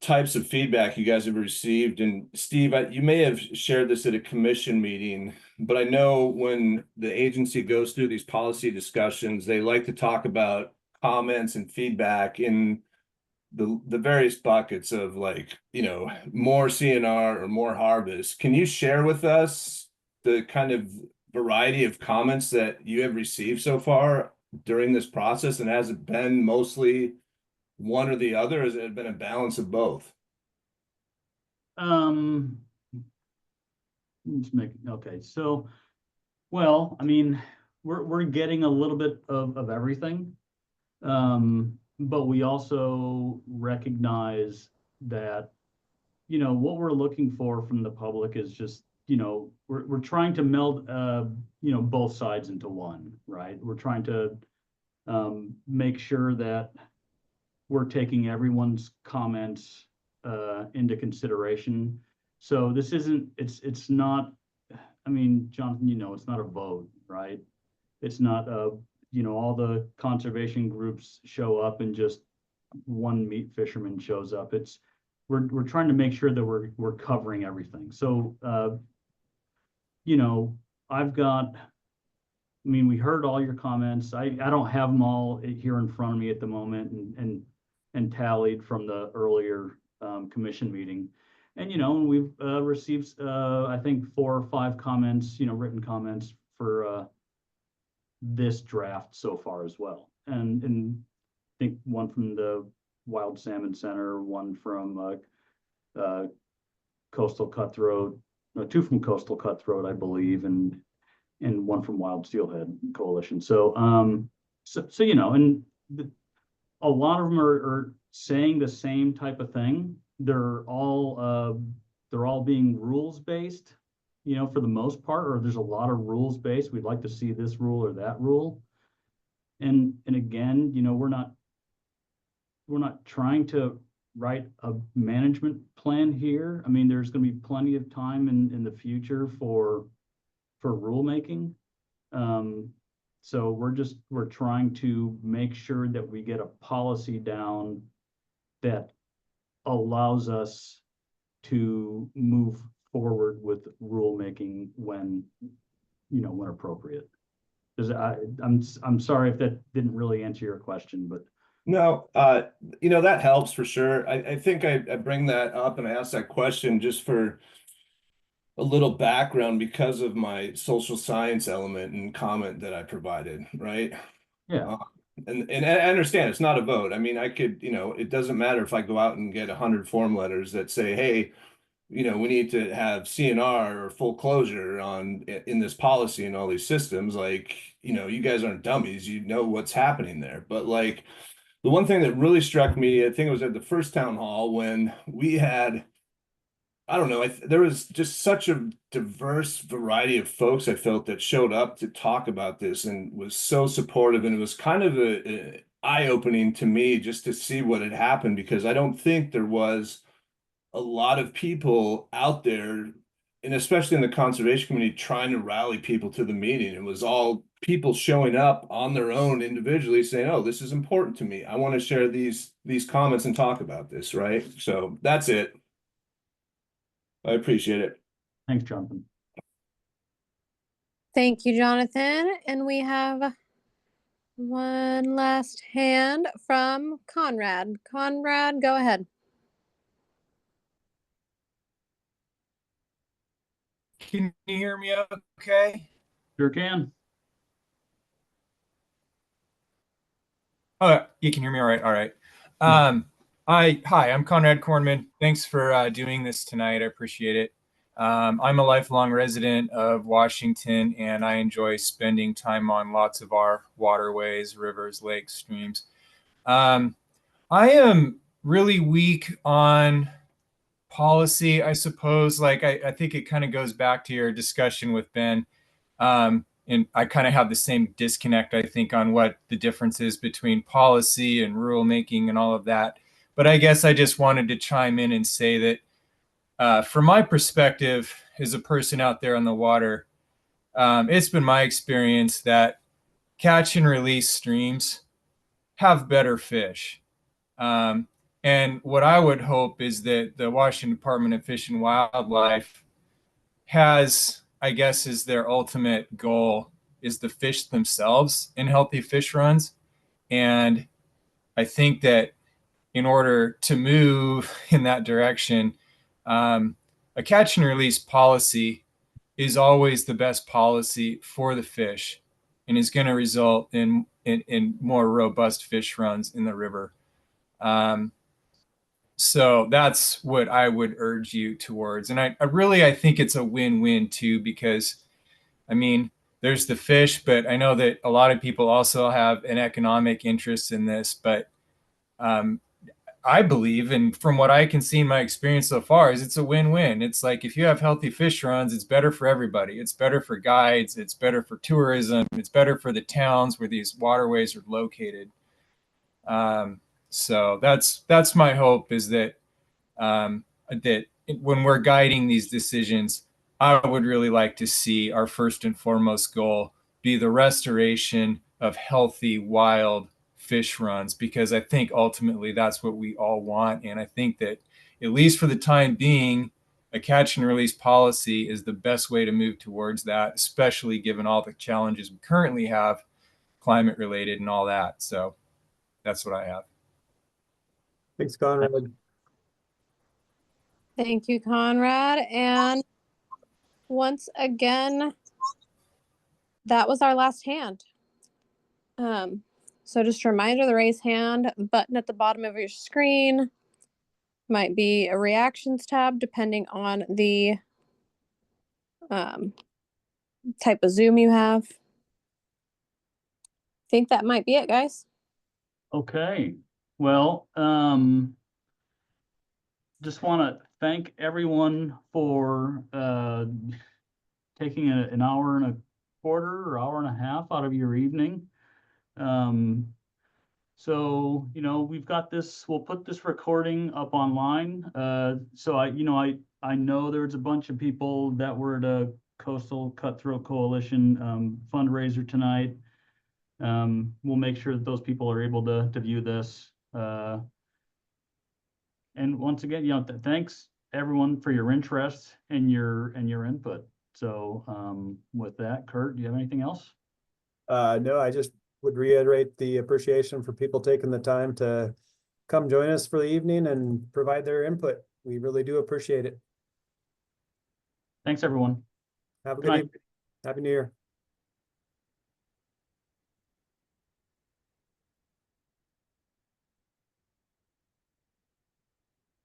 types of feedback you guys have received. And Steve, you may have shared this at a commission meeting, but I know when the agency goes through these policy discussions, they like to talk about comments and feedback in the various buckets of like, more CNR or more harvest. Can you share with us the kind of variety of comments that you have received so far during this process? And has it been mostly one or the other? Has it been a balance of both? Okay, so, well, I mean, we're getting a little bit of everything. But we also recognize that, what we're looking for from the public is just, we're trying to meld, both sides into one, right? We're trying to make sure that we're taking everyone's comments into consideration. So this isn't, it's not, I mean, Jonathan, it's not a vote, right? It's not all the conservation groups show up and just one meat fisherman shows up. We're trying to make sure that we're covering everything. So we heard all your comments. I don't have them all here in front of me at the moment and tallied from the earlier commission meeting. And we've received I think 4 or 5 comments, written comments for this draft so far as well. And I think one from the Wild Salmon Center, one from Coastal Cutthroat, 2 from Coastal Cutthroat, I believe, and one from Wild Steelhead Coalition. So and a lot of them are saying the same type of thing. They're all being rules based, for the most part, or there's a lot of rules based. We'd like to see this rule or that rule. And again, we're not trying to write a management plan here. I mean, there's going to be plenty of time in the future for rulemaking. So we're trying to make sure that we get a policy down that allows us to move forward with rulemaking when appropriate. I'm sorry if that didn't really answer your question, but No, that helps for sure. I think I bring that up and I ask that question just for a little background because of my social science element and comment that I provided, right? Yeah. And I understand it's not a vote. I mean, I could, it doesn't matter if I go out and get 100 form letters that say, hey, we need to have CNR or full closure in this policy and all these systems. Like, you guys aren't dummies. You know what's happening there. But like the one thing that really struck me, I think it was at the first town hall when we had, I don't know, there was just such a diverse variety of folks I felt that showed up to talk about this and was so supportive. And it was kind of a eye-opening to me just to see what had happened, because I don't think there was a lot of people out there, and especially in the conservation community, trying to rally people to the meeting. It was all people showing up on their own individually saying, oh, this is important to me. I want to share these comments and talk about this, right? So that's it. I appreciate it. Thanks, Jonathan. Thank you, Jonathan. And we have one last hand from Conrad. Conrad, go ahead. Can you hear me okay? Sure can. Oh, you can hear me all right. All right. Hi, I'm Conrad Kornman. Thanks for doing this tonight. I appreciate it. I'm a lifelong resident of Washington, and I enjoy spending time on lots of our waterways, rivers, lakes, streams. I am really weak on policy, I suppose. Like, I think it kind of goes back to your discussion with Ben. And I kind of have the same disconnect, I think, on what the difference is between policy and rulemaking and all of that. But I guess I just wanted to chime in and say that from my perspective as a person out there on the water, it's been my experience that catch and release streams have better fish. And what I would hope is that the Washington Department of Fish and Wildlife has, I guess, is their ultimate goal is the fish themselves in healthy fish runs. And I think that in order to move in that direction, a catch and release policy is always the best policy for the fish and is going to result in and more robust fish runs in the river. So that's what I would urge you towards. And I think it's a win-win too, because I mean, there's the fish, but I know that a lot of people also have an economic interest in this. But I believe, and from what I can see in my experience so far, is it's a win-win. It's like if you have healthy fish runs, it's better for everybody. It's better for guides. It's better for tourism. It's better for the towns where these waterways are located. So that's my hope, is that that when we're guiding these decisions, I would really like to see our first and foremost goal be the restoration of healthy wild fish runs, because I think ultimately that's what we all want. And I think that, at least for the time being, a catch and release policy is the best way to move towards that, especially given all the challenges we currently have, climate related and all that. So that's what I have. Thanks, Conrad. Thank you, Conrad. And once again, that was our last hand. So just a reminder, the raise hand button at the bottom of your screen might be a reactions tab, depending on the type of Zoom you have. I think that might be it, guys. Okay. Well, just want to thank everyone for taking an hour and a quarter or hour and a half out of your evening. So, we've got this, we'll put this recording up online. So I know there's a bunch of people that were at a Coastal Cutthroat Coalition fundraiser tonight. We'll make sure that those people are able to view this. And once again, thanks everyone for your interest and your input. So with that, Kurt, do you have anything else? No, I just would reiterate the appreciation for people taking the time to come join us for the evening and provide their input. We really do appreciate it. Thanks, everyone. Have a Good good night. evening. Happy New Year.